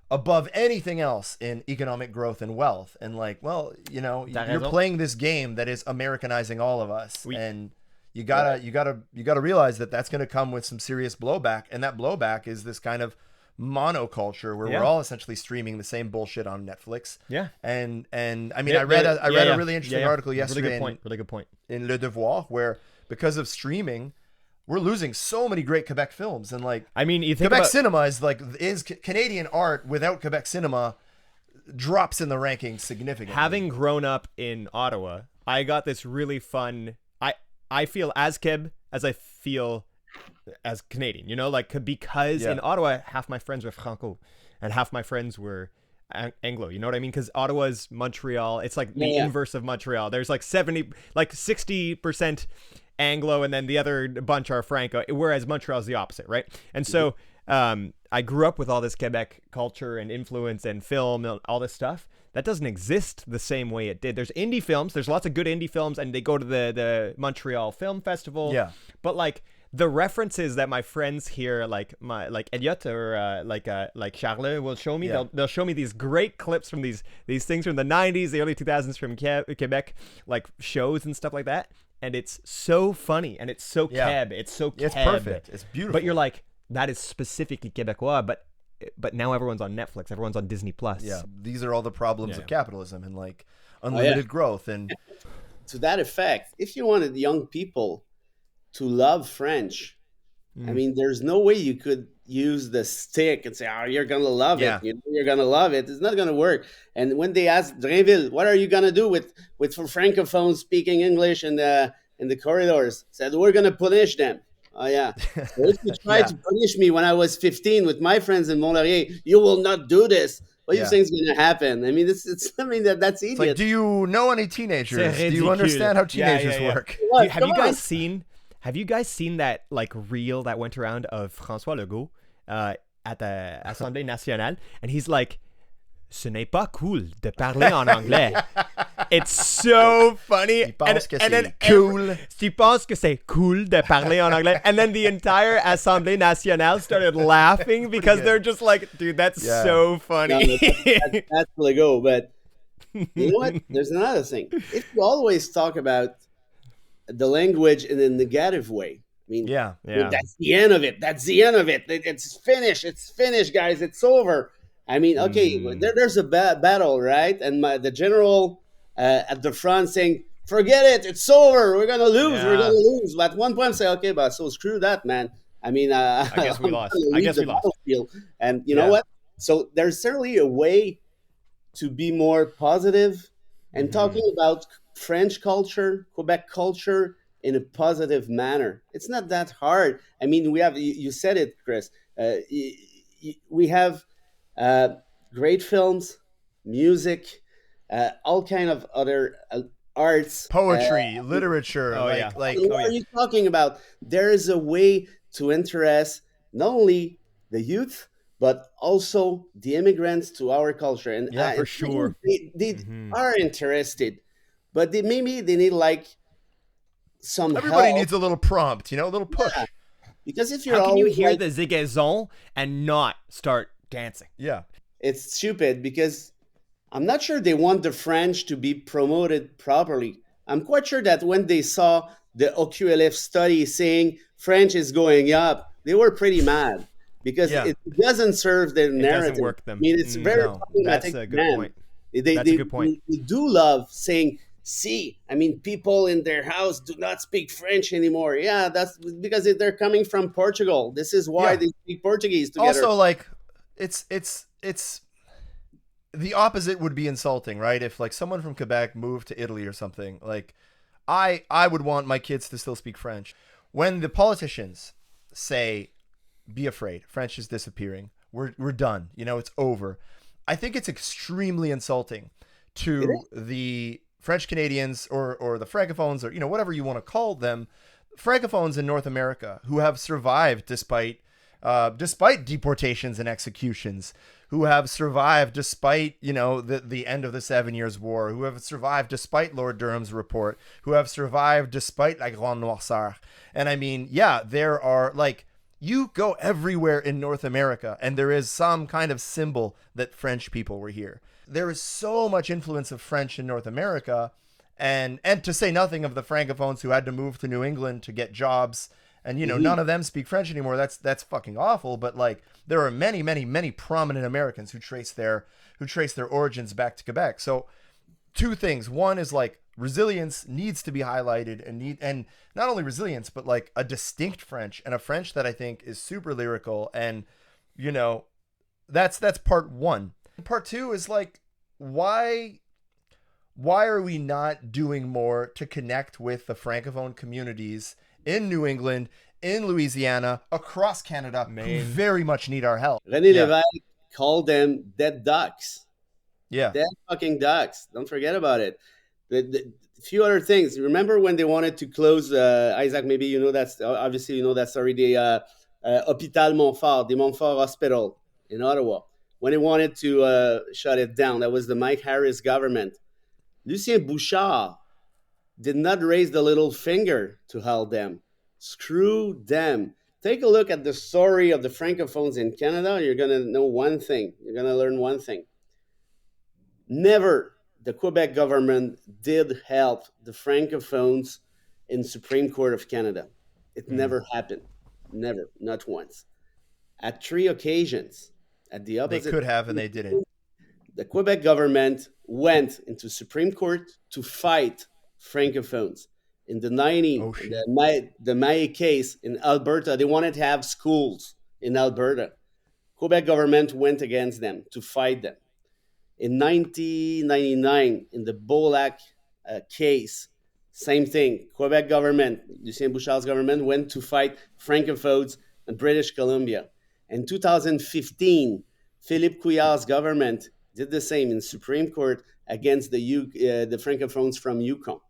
Speaker 1: above anything else in economic growth and wealth. And like, well, you're playing this game that is Americanizing all of us, and you gotta realize that that's going to come with some serious blowback, and that blowback is this kind of monoculture where we're all essentially streaming the same bullshit on Netflix.
Speaker 3: Yeah.
Speaker 1: And I mean, I read a really interesting article yesterday.
Speaker 3: Really good point.
Speaker 1: In Le Devoir, where because of streaming, we're losing so many great Quebec films, and like,
Speaker 3: I mean, you think
Speaker 1: Quebec
Speaker 3: about,
Speaker 1: cinema is Canadian art without Quebec cinema drops in the rankings significantly.
Speaker 3: having grown up in Ottawa, I got this really fun. I feel as Queb as I feel as Canadian, you know, like, because in Ottawa half my friends were Franco and half my friends were Anglo, you know what I mean? Because Ottawa's Montreal, it's like the inverse of Montreal. There's like 60% Anglo, and then the other bunch are Franco, whereas Montreal's the opposite, right? And so I grew up with all this Quebec culture and influence and film and all this stuff. That doesn't exist the same way it did. There's indie films. There's lots of good indie films, and they go to the Montreal Film Festival. Yeah. But like the references that my friends here, like Elliot or like Charles will show me, they'll show me these great clips from these things from the 90s, the early 2000s from Quebec, like shows and stuff like that. And it's so funny, and it's so Queb. It's so Queb.
Speaker 1: It's perfect. It's beautiful.
Speaker 3: But you're like, that is specifically Quebecois, but now everyone's on Netflix, everyone's on Disney Plus.
Speaker 1: Yeah, these are all the problems of capitalism and like unlimited growth. And
Speaker 4: to that effect, if you wanted young people to love French, I mean, there's no way you could use the stick and say, "Oh, you're gonna love it. You're gonna love it." It's not gonna work. And when they asked Drainville, "What are you gonna do with francophones speaking English in the corridors?" Said, "We're gonna punish them." Oh yeah. So if you tried to punish me when I was 15 with my friends in Mont-Laurier, you will not do this. What do you think is going to happen? I mean, that's idiot.
Speaker 1: It's like, do you know any teenagers? Do you understand how teenagers work?
Speaker 3: Have you guys seen that like reel that went around of François Legault at the Assemblée nationale, and he's like, "Ce n'est pas cool de parler en anglais." It's so funny. Tu penses que c'est cool? Tu penses que c'est cool de parler en anglais? And then the entire Assemblée nationale started laughing because they're just like, "Dude, that's so funny."
Speaker 4: No, that's Legault. But you know what? There's another thing. If you always talk about the language in a negative way, I mean, that's the end of it. That's the end of it. It's finished. It's finished, guys. It's over. I mean, okay, there's a battle, right? And the general at the front saying, "Forget it. It's over. We're going to lose. We're going to lose." But at one point, say, "Okay, but so screw that, man." I mean, I
Speaker 3: guess we lost.
Speaker 4: And you know what? So there's certainly a way to be more positive and talking about French culture, Quebec culture in a positive manner. It's not that hard. I mean, we have, you said it, Chris, we have great films, music, all kind of other arts,
Speaker 1: poetry, literature.
Speaker 4: What are you talking about? There is a way to interest not only the youth but also the immigrants to our culture. And
Speaker 3: for sure,
Speaker 4: they are interested, but maybe they need like some
Speaker 1: Everybody
Speaker 4: help.
Speaker 1: needs a little prompt, a little push.
Speaker 4: Yeah. Because if you're
Speaker 3: how can you hear
Speaker 4: like,
Speaker 3: the zigaison and not start dancing?
Speaker 1: Yeah,
Speaker 4: it's stupid because I'm not sure they want the French to be promoted properly. I'm quite sure that when they saw the OQLF study saying French is going up, they were pretty mad because it doesn't serve their narrative.
Speaker 3: It doesn't work them.
Speaker 4: I mean, it's very problematic.
Speaker 3: That's a good point.
Speaker 4: That's a good point. They do love saying, "See, I mean, people in their house do not speak French anymore." Yeah, that's because they're coming from Portugal. This is why they speak Portuguese together.
Speaker 1: Also, like, it's the opposite would be insulting, right? If like someone from Quebec moved to Italy or something, like I would want my kids to still speak French. When the politicians say, "Be afraid, French is disappearing. We're done. It's over." I think it's extremely insulting to the French Canadians or the Francophones or whatever you want to call them, Francophones in North America who have survived despite deportations and executions, who have survived despite the end of the 7 Years' War, who have survived despite Lord Durham's report, who have survived despite la Grande Noirceur. And I mean, there are like, you go everywhere in North America and there is some kind of symbol that French people were here. There is so much influence of French in North America, and to say nothing of the francophones who had to move to New England to get jobs, and none of them speak French anymore. That's fucking awful. But like, there are many, many, many prominent Americans who trace their origins back to Quebec. So two things. One is like, resilience needs to be highlighted, and not only resilience, but like a distinct French, and a French that I think is super lyrical. And that's part one. Part two is like, why are we not doing more to connect with the francophone communities in New England, in Louisiana, across Canada, who very much need our help?
Speaker 4: René Lévesque called them dead ducks.
Speaker 1: Yeah.
Speaker 4: Dead fucking ducks. Don't forget about it. The few other things. Remember when they wanted to close, Isaac, maybe you know that, obviously you know that story, the Hôpital Montfort, the Montfort Hospital in Ottawa. When they wanted to shut it down, that was the Mike Harris government. Lucien Bouchard did not raise the little finger to help them. Screw them. Take a look at the story of the francophones in Canada. You're going to know one thing. You're going to learn one thing. Never the Quebec government did help the francophones in Supreme Court of Canada. It never happened. Never. Not once. At 3 occasions, at the opposite...
Speaker 1: They could have, and they didn't.
Speaker 4: The Quebec government went into Supreme Court to fight francophones. In the 90s, the Maé case in Alberta, they wanted to have schools in Alberta. Quebec government went against them to fight them. In 1999, in the Bolac case, same thing. Quebec government, Lucien Bouchard's government, went to fight francophones in British Columbia. In 2015, Philippe Couillard's government did the same in Supreme Court against the francophones from Yukon.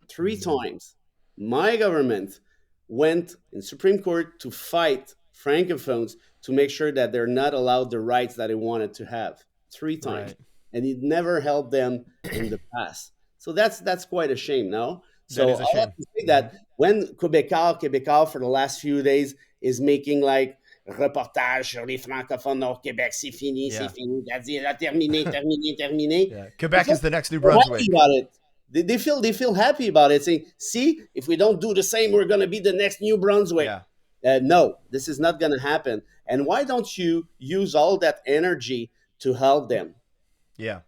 Speaker 4: 3 times. My government went in Supreme Court to fight francophones to make sure that they're not allowed the rights that they wanted to have. 3 times. Right. And it never helped them in the past. So that's quite a shame, no? So I have to say that when Quebecois for the last few days is making like reportage sur les francophones au Québec, c'est fini, that's it, terminé.
Speaker 1: Yeah. Quebec is the next New Brunswick.
Speaker 4: About it. They feel happy about it, saying, see, if we don't do the same, we're going to be the next New Brunswick. Yeah. No, this is not going to happen. And why don't you use all that energy to help them?
Speaker 1: Yeah.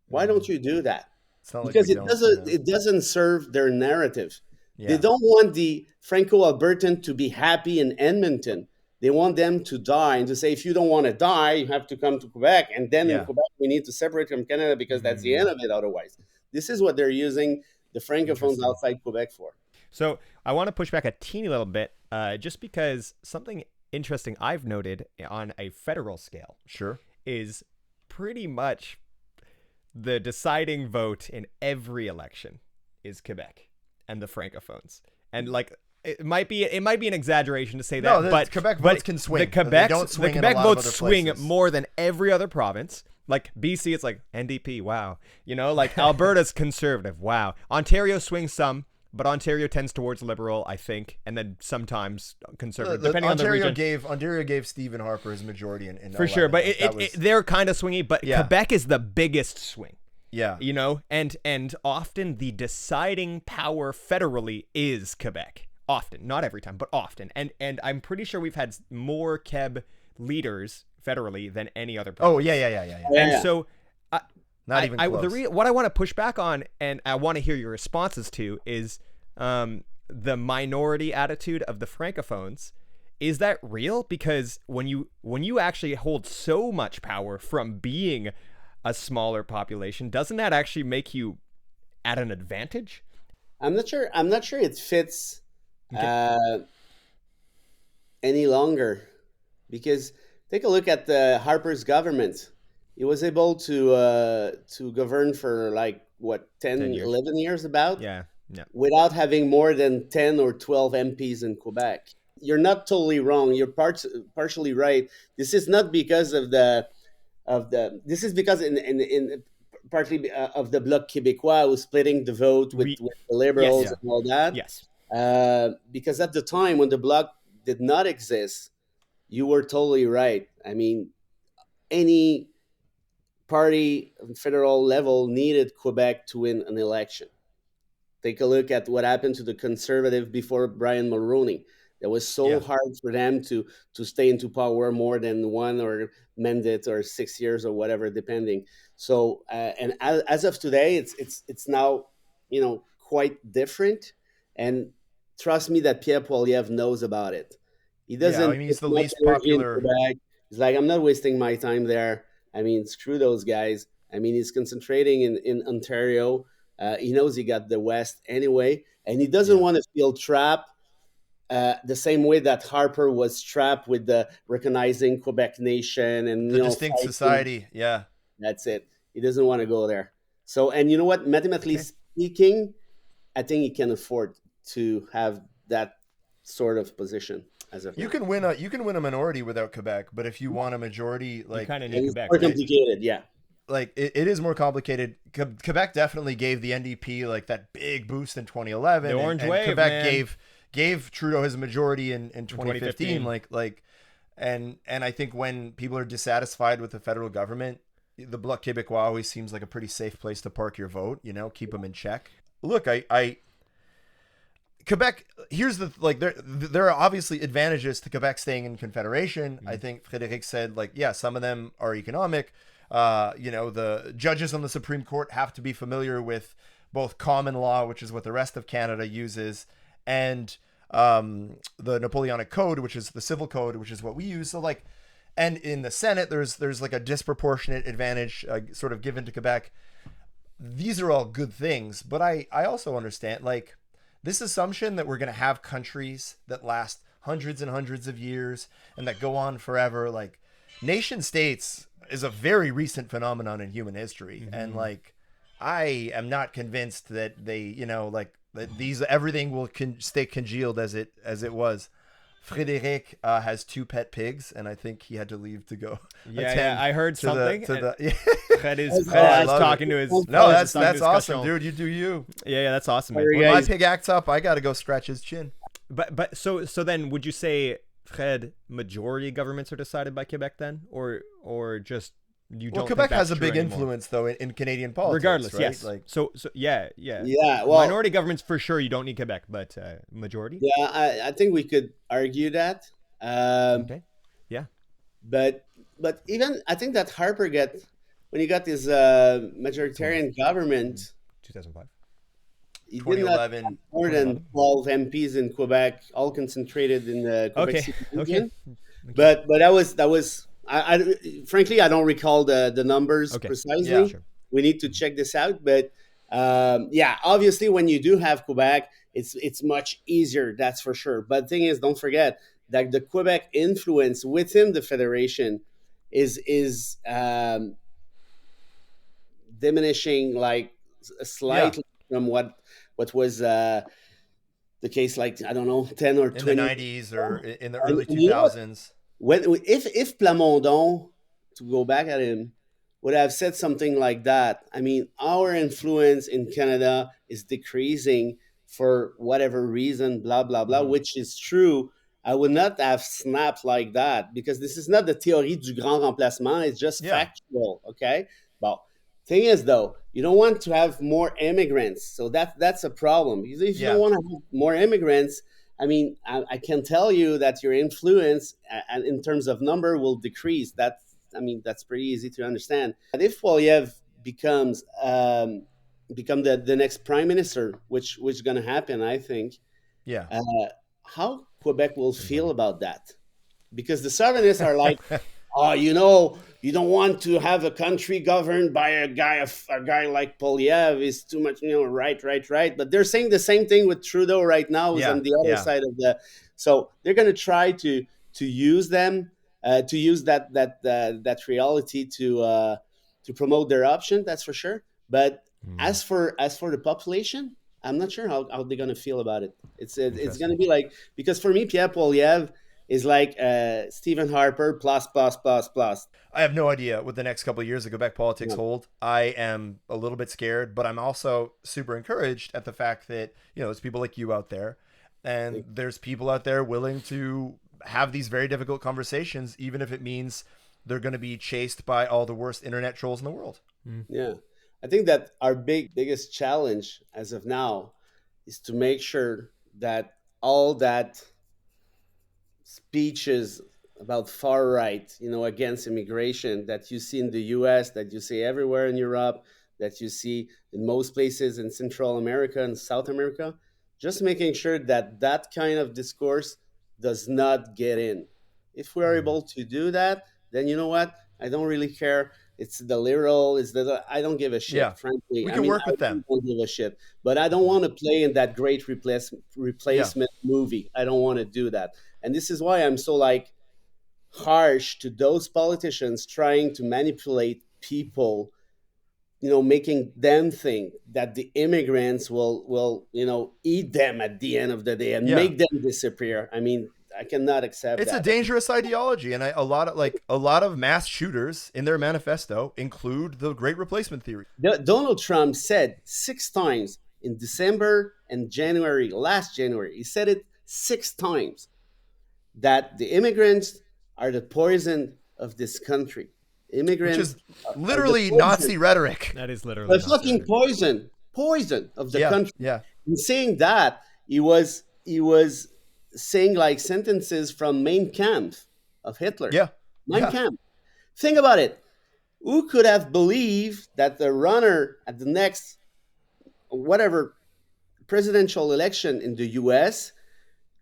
Speaker 4: Why don't you do that?
Speaker 1: Because
Speaker 4: it doesn't serve their narrative.
Speaker 1: Yeah.
Speaker 4: They don't want the Franco-Albertan to be happy in Edmonton. They want them to die and to say, if you don't want to die, you have to come to Quebec. And then in Quebec, we need to separate from Canada because that's the end of it otherwise. This is what they're using the francophones outside Quebec for.
Speaker 3: So I want to push back a teeny little bit, just because something interesting I've noted on a federal scale is pretty much the deciding vote in every election is Quebec and the francophones. And like, it might be an exaggeration to say that, but
Speaker 1: Quebec votes can swing.
Speaker 3: The Quebec votes swing more than every other province. Like BC, it's like NDP, wow. Like Alberta's conservative, wow. Ontario swings some, but Ontario tends towards liberal, I think, and then sometimes conservative, depending on the region.
Speaker 1: Ontario gave Stephen Harper his majority in
Speaker 3: for
Speaker 1: 11.
Speaker 3: Sure, but they're kind of swingy, but Quebec is the biggest swing.
Speaker 1: Yeah.
Speaker 3: And often the deciding power federally is Quebec. Often, not every time, but often. And I'm pretty sure we've had more Queb leaders federally than any other province.
Speaker 1: Oh, yeah.
Speaker 3: And so
Speaker 1: not even close.
Speaker 3: What I want to push back on, and I want to hear your responses to, is the minority attitude of the francophones. Is that real? Because when you actually hold so much power from being a smaller population, doesn't that actually make you at an advantage?
Speaker 4: I'm not sure it fits any longer, because take a look at Harper's government. He was able to govern for like 10 years. 11 years about without having more than 10 or 12 MPs in Quebec. You're not totally wrong. You're partially right. This is not because of this is because in partly of the Bloc Québécois who's splitting the vote with the Liberals and all that.
Speaker 3: Yes.
Speaker 4: Because at the time when the Bloc did not exist, you were totally right. I mean, any party on federal level needed Quebec to win an election. Take a look at what happened to the Conservative before Brian Mulroney. It was so hard for them to stay into power more than one or mandate or 6 years or whatever, depending. So and as of today, it's now quite different. And trust me that Pierre Poilievre knows about it. He doesn't.
Speaker 1: I mean, he's the
Speaker 4: put much
Speaker 1: least
Speaker 4: energy in
Speaker 1: popular.
Speaker 4: Quebec. He's like, I'm not wasting my time there. I mean, screw those guys. I mean, he's concentrating in Ontario. He knows he got the West anyway, and he doesn't want to feel trapped the same way that Harper was trapped with the recognizing Quebec nation and
Speaker 1: The distinct
Speaker 4: fighting.
Speaker 1: society. Yeah.
Speaker 4: That's it. He doesn't want to go there. So, and you know what? Mathematically speaking, I think he can afford to have that sort of position. As of
Speaker 1: You can win a minority without Quebec, but if you want a majority,
Speaker 3: You
Speaker 1: like
Speaker 3: kind of
Speaker 4: and
Speaker 3: need
Speaker 4: it's
Speaker 3: Quebec,
Speaker 4: more
Speaker 3: right?
Speaker 4: complicated. Yeah.
Speaker 1: like it is more complicated. Quebec definitely gave the NDP like that big boost in 2011.
Speaker 3: The Orange
Speaker 1: and
Speaker 3: Wave,
Speaker 1: Quebec
Speaker 3: man.
Speaker 1: gave Trudeau his majority in 2015.
Speaker 3: 2015.
Speaker 1: And I think when people are dissatisfied with the federal government, the Bloc Québécois always seems like a pretty safe place to park your vote. Keep them in check. Look, I Quebec. Here's the there are obviously advantages to Quebec staying in Confederation. I think Frédéric said some of them are economic. The judges on the Supreme Court have to be familiar with both common law, which is what the rest of Canada uses, and the Napoleonic Code, which is the civil code, which is what we use. So and in the Senate, there's like a disproportionate advantage sort of given to Quebec. These are all good things, but I also understand this assumption that we're going to have countries that last hundreds and hundreds of years and that go on forever. Nation states is a very recent phenomenon in human history. And I am not convinced that they, that everything will stay congealed as it was. Frédéric has 2 pet pigs, and I think he had to leave to go.
Speaker 3: I heard something. Fred is
Speaker 1: love
Speaker 3: talking
Speaker 1: it.
Speaker 3: to his.
Speaker 1: No, that's
Speaker 3: talking to his
Speaker 1: awesome,
Speaker 3: cochon.
Speaker 1: dude. You do you.
Speaker 3: Yeah, that's awesome, man.
Speaker 4: Sorry,
Speaker 1: When my
Speaker 4: guys.
Speaker 1: pig acts up, I got to go scratch his chin.
Speaker 3: But so then, would you say, Fred, majority governments are decided by Quebec then, or just you don't?
Speaker 1: Well,
Speaker 3: think
Speaker 1: Quebec
Speaker 3: that's
Speaker 1: has a
Speaker 3: true
Speaker 1: big
Speaker 3: anymore?
Speaker 1: influence though in Canadian politics.
Speaker 3: Regardless,
Speaker 1: right?
Speaker 3: yes. So yeah.
Speaker 4: Yeah. Well,
Speaker 3: Minority governments for sure. You don't need Quebec, but majority.
Speaker 4: yeah, I think we could argue that.
Speaker 3: Okay. Yeah.
Speaker 4: But even I think that Harper when he got his majoritarian government,
Speaker 3: 2005.
Speaker 4: he didn't have
Speaker 1: 2011.
Speaker 4: more than 12 MPs in Quebec, all concentrated in the Quebec
Speaker 3: Okay.
Speaker 4: City
Speaker 3: Okay.
Speaker 4: region. But that was I frankly I don't recall the numbers precisely.
Speaker 1: Yeah.
Speaker 3: Sure.
Speaker 4: We need to check this out. But obviously when you do have Quebec, it's much easier, that's for sure. But the thing is, don't forget that the Quebec influence within the federation is diminishing slightly from what was the case, I don't know, 10 or
Speaker 1: In
Speaker 4: 20
Speaker 1: the 90s or in the early
Speaker 4: And you know what?
Speaker 1: 2000s.
Speaker 4: If Plamondon, to go back at him, would have said something like that, I mean, our influence in Canada is decreasing for whatever reason, blah, blah, blah, which is true. I would not have snapped like that, because this is not the théorie du grand remplacement. It's just factual, okay? Well, thing is, though, you don't want to have more immigrants. So that's a problem. If you don't want to have more immigrants, I mean, I can tell you that your influence in terms of number will decrease. That's pretty easy to understand. But if Poilievre become the next prime minister, which is going to happen, I think, how Quebec will feel about that? Because the sovereignists are like, oh, you don't want to have a country governed by a guy like Poilievre. Is too much, right. But they're saying the same thing with Trudeau right now, who's on the other side of the. So they're going to try to use them, to use that reality to promote their option. That's for sure. But as for the population, I'm not sure how they're going to feel about it. It's going to be because for me, Pierre Poilievre is like Stephen Harper plus.
Speaker 1: I have no idea what the next couple of years of Quebec politics hold. I am a little bit scared, but I'm also super encouraged at the fact that, there's people like you out there, and there's people out there willing to have these very difficult conversations, even if it means they're going to be chased by all the worst internet trolls in the world.
Speaker 4: Yeah. I think that our biggest challenge as of now is to make sure that all that speeches about far right, against immigration that you see in the US, that you see everywhere in Europe, that you see in most places in Central America and South America, just making sure that that kind of discourse does not get in. If we are able to do that, then you know what? I don't really care. It's the liberal, I don't give a shit,
Speaker 1: Yeah.
Speaker 4: frankly.
Speaker 1: We can work with
Speaker 4: I
Speaker 1: them.
Speaker 4: don't give a shit. But I don't want to play in that great replacement movie. I don't want to do that. And this is why I'm so harsh to those politicians trying to manipulate people, making them think that the immigrants will eat them at the end of the day and make them disappear. I mean, I cannot accept
Speaker 1: it's
Speaker 4: that.
Speaker 1: a dangerous ideology, and a lot of mass shooters in their manifesto include the Great Replacement theory.
Speaker 4: Donald Trump said 6 times in December and January, last January, he said it 6 times, that the immigrants are the poison of this country. Immigrants,
Speaker 1: which is literally Nazi rhetoric.
Speaker 3: That is literally
Speaker 4: the fucking poison of the country.
Speaker 1: Yeah.
Speaker 4: In saying that, he was saying sentences from Mein Kampf of Hitler.
Speaker 1: Yeah.
Speaker 4: Mein Kampf. Think about it. Who could have believed that the runner at the next whatever presidential election in the US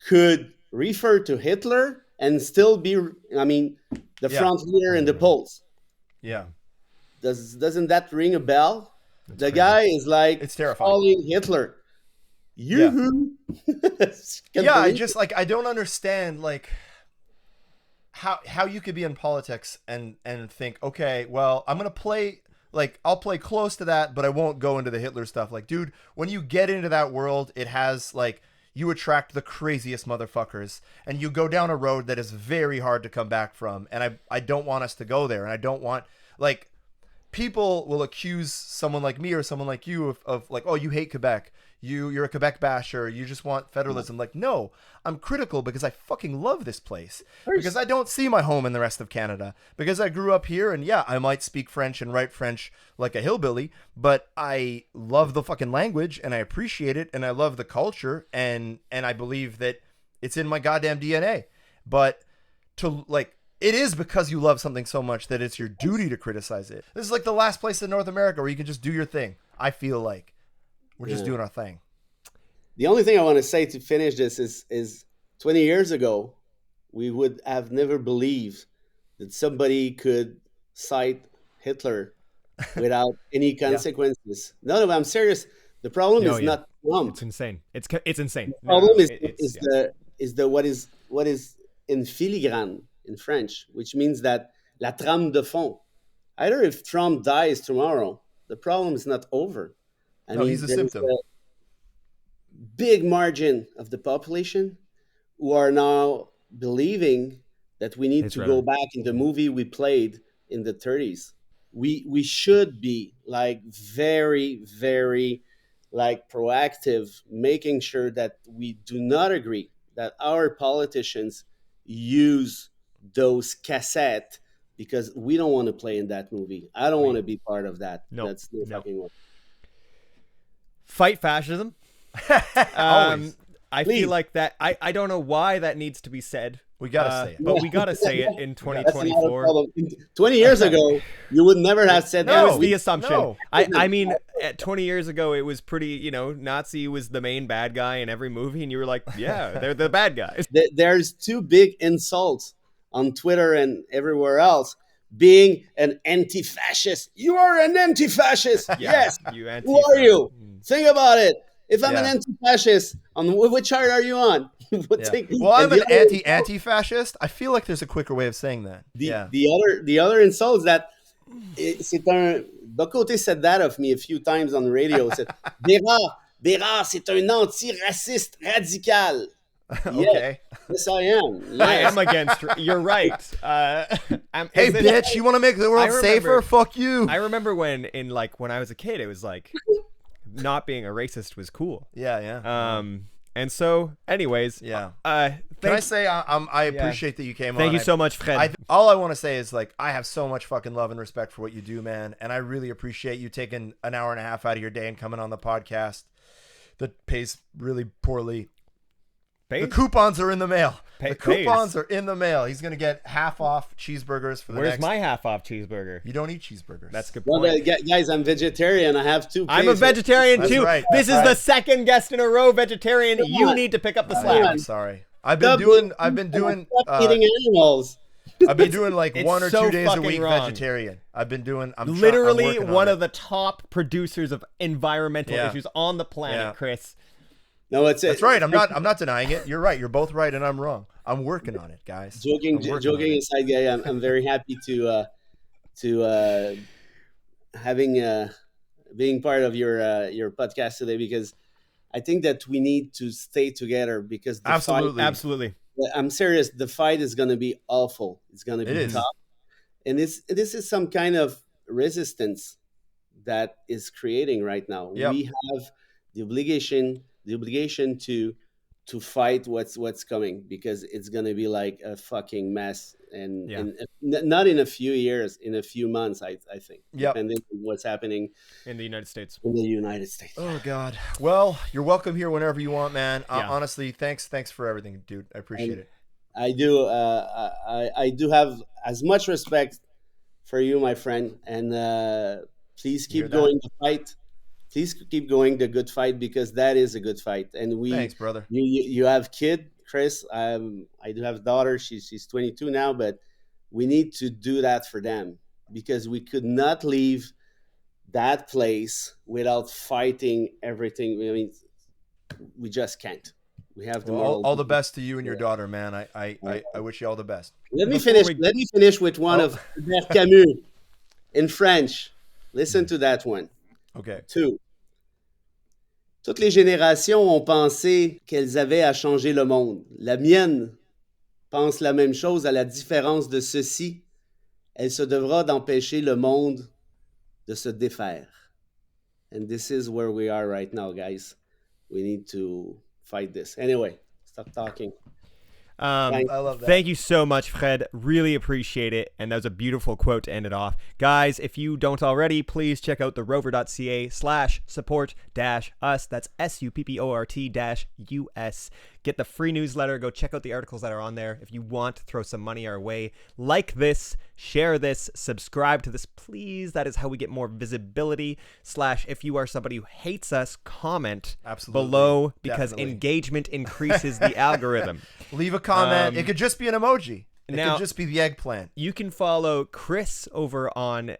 Speaker 4: could refer to Hitler and still be, the front leader in the polls?
Speaker 1: Yeah.
Speaker 4: Doesn't that ring a bell?
Speaker 3: That's
Speaker 4: the
Speaker 3: crazy.
Speaker 4: guy is
Speaker 1: it's terrifying.
Speaker 4: calling Hitler. Yoo-hoo.
Speaker 1: I don't understand how you could be in politics and think, okay, well, I'm gonna play I'll play close to that, but I won't go into the Hitler stuff. Dude, when you get into that world, it has you attract the craziest motherfuckers, and you go down a road that is very hard to come back from. And I don't want us to go there, and I don't want people will accuse someone like me or someone like you of oh, you hate Quebec. You're a Quebec basher. You just want federalism. No, I'm critical because I fucking love this place. Because I don't see my home in the rest of Canada. Because I grew up here, and yeah, I might speak French and write French like a hillbilly, but I love the fucking language and I appreciate it and I love the culture and I believe that it's in my goddamn DNA. But it is because you love something so much that it's your duty to criticize it. This is the last place in North America where you can just do your thing. I feel like we're just doing our thing.
Speaker 4: The only thing I want to say to finish this is 20 years ago, we would have never believed that somebody could cite Hitler without any consequences. No, I'm serious. The problem is not Trump.
Speaker 3: It's insane. It's insane.
Speaker 4: The problem is what is in filigrane in French, which means that la trame de fond. Either if Trump dies tomorrow, the problem is not over. I mean,
Speaker 1: he's a symptom.
Speaker 4: A big margin of the population who are now believing that we need to go back in the movie we played in the 30s. We should be very, very proactive, making sure that we do not agree that our politicians use those cassettes, because we don't want to play in that movie. I don't want to be part of that. That's no fucking way.
Speaker 3: Fight fascism.
Speaker 1: Always.
Speaker 3: I feel like that. I don't know why that needs to be said.
Speaker 1: We gotta say it.
Speaker 3: But we gotta say it in 2024.
Speaker 4: 20 years ago, you would never have said that.
Speaker 3: That was the assumption.
Speaker 1: No.
Speaker 3: I mean, 20 years ago, it was pretty, Nazi was the main bad guy in every movie, and you were like, yeah, they're the bad guys.
Speaker 4: There's 2 big insults on Twitter and everywhere else. Being an anti-fascist. You are an anti-fascist. Yes. Who are you? Think about it. If I'm an anti-fascist, on which side are you on?
Speaker 1: Well, I'm an anti-fascist. I feel like there's a quicker way of saying that.
Speaker 4: The other insult is that Bocoté said that of me a few times on the radio. Said, Bérard, c'est un anti-raciste radical.
Speaker 1: Okay.
Speaker 4: Yes, I am. Yes.
Speaker 3: I am against. You're right.
Speaker 1: Hey, bitch! You want to make the world safer? Fuck you.
Speaker 3: I remember when I was a kid, it was not being a racist was cool.
Speaker 1: Yeah.
Speaker 3: And so, anyways,
Speaker 1: yeah.
Speaker 3: Can
Speaker 1: I say I appreciate that you came on.
Speaker 3: Thank you so much, Fred.
Speaker 1: All I want to say is I have so much fucking love and respect for what you do, man, and I really appreciate you taking an hour and a half out of your day and coming on the podcast that pays really poorly.
Speaker 3: Pays?
Speaker 1: The coupons are in the mail. The
Speaker 3: Pays.
Speaker 1: coupons are in the mail. He's gonna get half off cheeseburgers for the
Speaker 3: Where's
Speaker 1: next.
Speaker 3: my half off cheeseburger?
Speaker 1: You don't eat cheeseburgers.
Speaker 3: That's a good
Speaker 4: Well,
Speaker 3: point.
Speaker 4: guys, I'm vegetarian. I have two.
Speaker 3: I'm a
Speaker 4: pays.
Speaker 3: vegetarian
Speaker 1: That's
Speaker 3: too.
Speaker 1: right,
Speaker 3: This
Speaker 1: that's
Speaker 3: is the
Speaker 1: right.
Speaker 3: second guest in a row vegetarian.
Speaker 4: Come
Speaker 3: You
Speaker 4: on.
Speaker 3: need to pick up the
Speaker 1: I'm
Speaker 3: slack.
Speaker 1: sorry. I've been doing
Speaker 4: Stop eating animals.
Speaker 1: I've been doing like
Speaker 3: It's
Speaker 1: 1 or
Speaker 3: so
Speaker 1: 2 days a
Speaker 3: fucking
Speaker 1: week
Speaker 3: wrong.
Speaker 1: vegetarian. I'm
Speaker 3: Literally
Speaker 1: working on
Speaker 3: one
Speaker 1: it.
Speaker 3: of the top producers of environmental
Speaker 1: Yeah.
Speaker 3: issues on the planet,
Speaker 1: Yeah.
Speaker 3: Chris.
Speaker 4: No, it's
Speaker 1: That's right. I'm not denying it. You're right. You're both right, and I'm wrong. I'm working on it, guys.
Speaker 4: Joking,
Speaker 1: I'm working on
Speaker 4: joking
Speaker 1: it.
Speaker 4: aside, guy. I'm very happy to having being part of your podcast today, because I think that we need to stay together, because the
Speaker 1: Absolutely.
Speaker 3: Absolutely.
Speaker 4: I'm serious. The fight is going to be awful. It's going to be
Speaker 1: It is.
Speaker 4: tough, and this is some kind of resistance that is creating right now.
Speaker 1: Yep.
Speaker 4: We have the obligation to fight what's coming, because it's going to be like a fucking mess, and,
Speaker 3: Yeah.
Speaker 4: and not in a few years, in a few months, I think,
Speaker 1: Yep.
Speaker 4: depending on what's happening
Speaker 3: In the United States.
Speaker 4: in the United States.
Speaker 1: Oh God. Well, you're welcome here whenever you want, man.
Speaker 3: Yeah.
Speaker 1: Honestly, thanks for everything, dude. I appreciate it.
Speaker 4: I do. I do have as much respect for you, my friend, and please
Speaker 1: Hear
Speaker 4: keep
Speaker 1: that?
Speaker 4: going the fight. Please keep going the good fight, because that is a good fight. And
Speaker 1: Thanks, brother.
Speaker 4: you have kid, Chris. I do have a daughter. She's 22 now, but we need to do that for them, because we could not leave that place without fighting everything. I mean, we just can't. We have the
Speaker 1: Well,
Speaker 4: moral.
Speaker 1: all the best to you and your daughter, man. I wish you all the best.
Speaker 4: Let me
Speaker 3: Before
Speaker 4: finish.
Speaker 3: we-
Speaker 4: Let me finish with one of Albert Camus in French. Listen to that one.
Speaker 1: Okay.
Speaker 4: 2. Toutes les générations ont pensé qu'elles avaient à changer le monde. La mienne pense la même chose, à la différence de ceci. Elle se devra d'empêcher le monde de se défaire. And this is where we are right now, guys. We need to fight this. Anyway, stop talking.
Speaker 3: I
Speaker 1: love that.
Speaker 3: Thank you so much, Fred. Really appreciate it. And that was a beautiful quote to end it off. Guys, if you don't already, please check out therover.ca/support-us. That's SUPPORT-US. Get the free newsletter. Go check out the articles that are on there. If you want, throw some money our way. Like this, share this, subscribe to this, please. That is how we get more visibility. If you are somebody who hates us, comment
Speaker 1: Absolutely.
Speaker 3: below, because
Speaker 1: Definitely.
Speaker 3: engagement increases the algorithm.
Speaker 1: Leave a comment. It could just be an emoji. It
Speaker 3: now-
Speaker 1: could just be the eggplant.
Speaker 3: You can follow Chris over on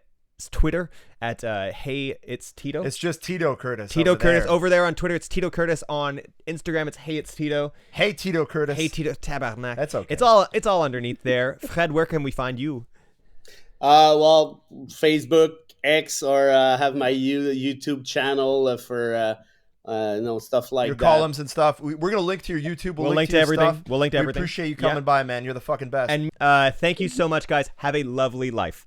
Speaker 3: Twitter at Hey It's Tito.
Speaker 1: It's just Tito Curtis.
Speaker 3: Tito
Speaker 1: over
Speaker 3: Curtis
Speaker 1: there.
Speaker 3: over there on Twitter. It's Tito Curtis on Instagram. It's Hey It's Tito.
Speaker 1: Hey, Tito Curtis.
Speaker 3: Hey Tito Tabarnak.
Speaker 1: That's okay.
Speaker 3: It's all underneath there. Fred, where can we find you?
Speaker 4: Well, Facebook, X, or have my YouTube channel for stuff like
Speaker 1: your
Speaker 4: that.
Speaker 1: columns and stuff. We're gonna link to your YouTube.
Speaker 3: We'll link to
Speaker 1: your
Speaker 3: everything.
Speaker 1: stuff.
Speaker 3: We'll link to
Speaker 1: We
Speaker 3: everything.
Speaker 1: appreciate you
Speaker 3: Yeah.
Speaker 1: coming by, man. You're the fucking best.
Speaker 3: And thank you so much, guys. Have a lovely life.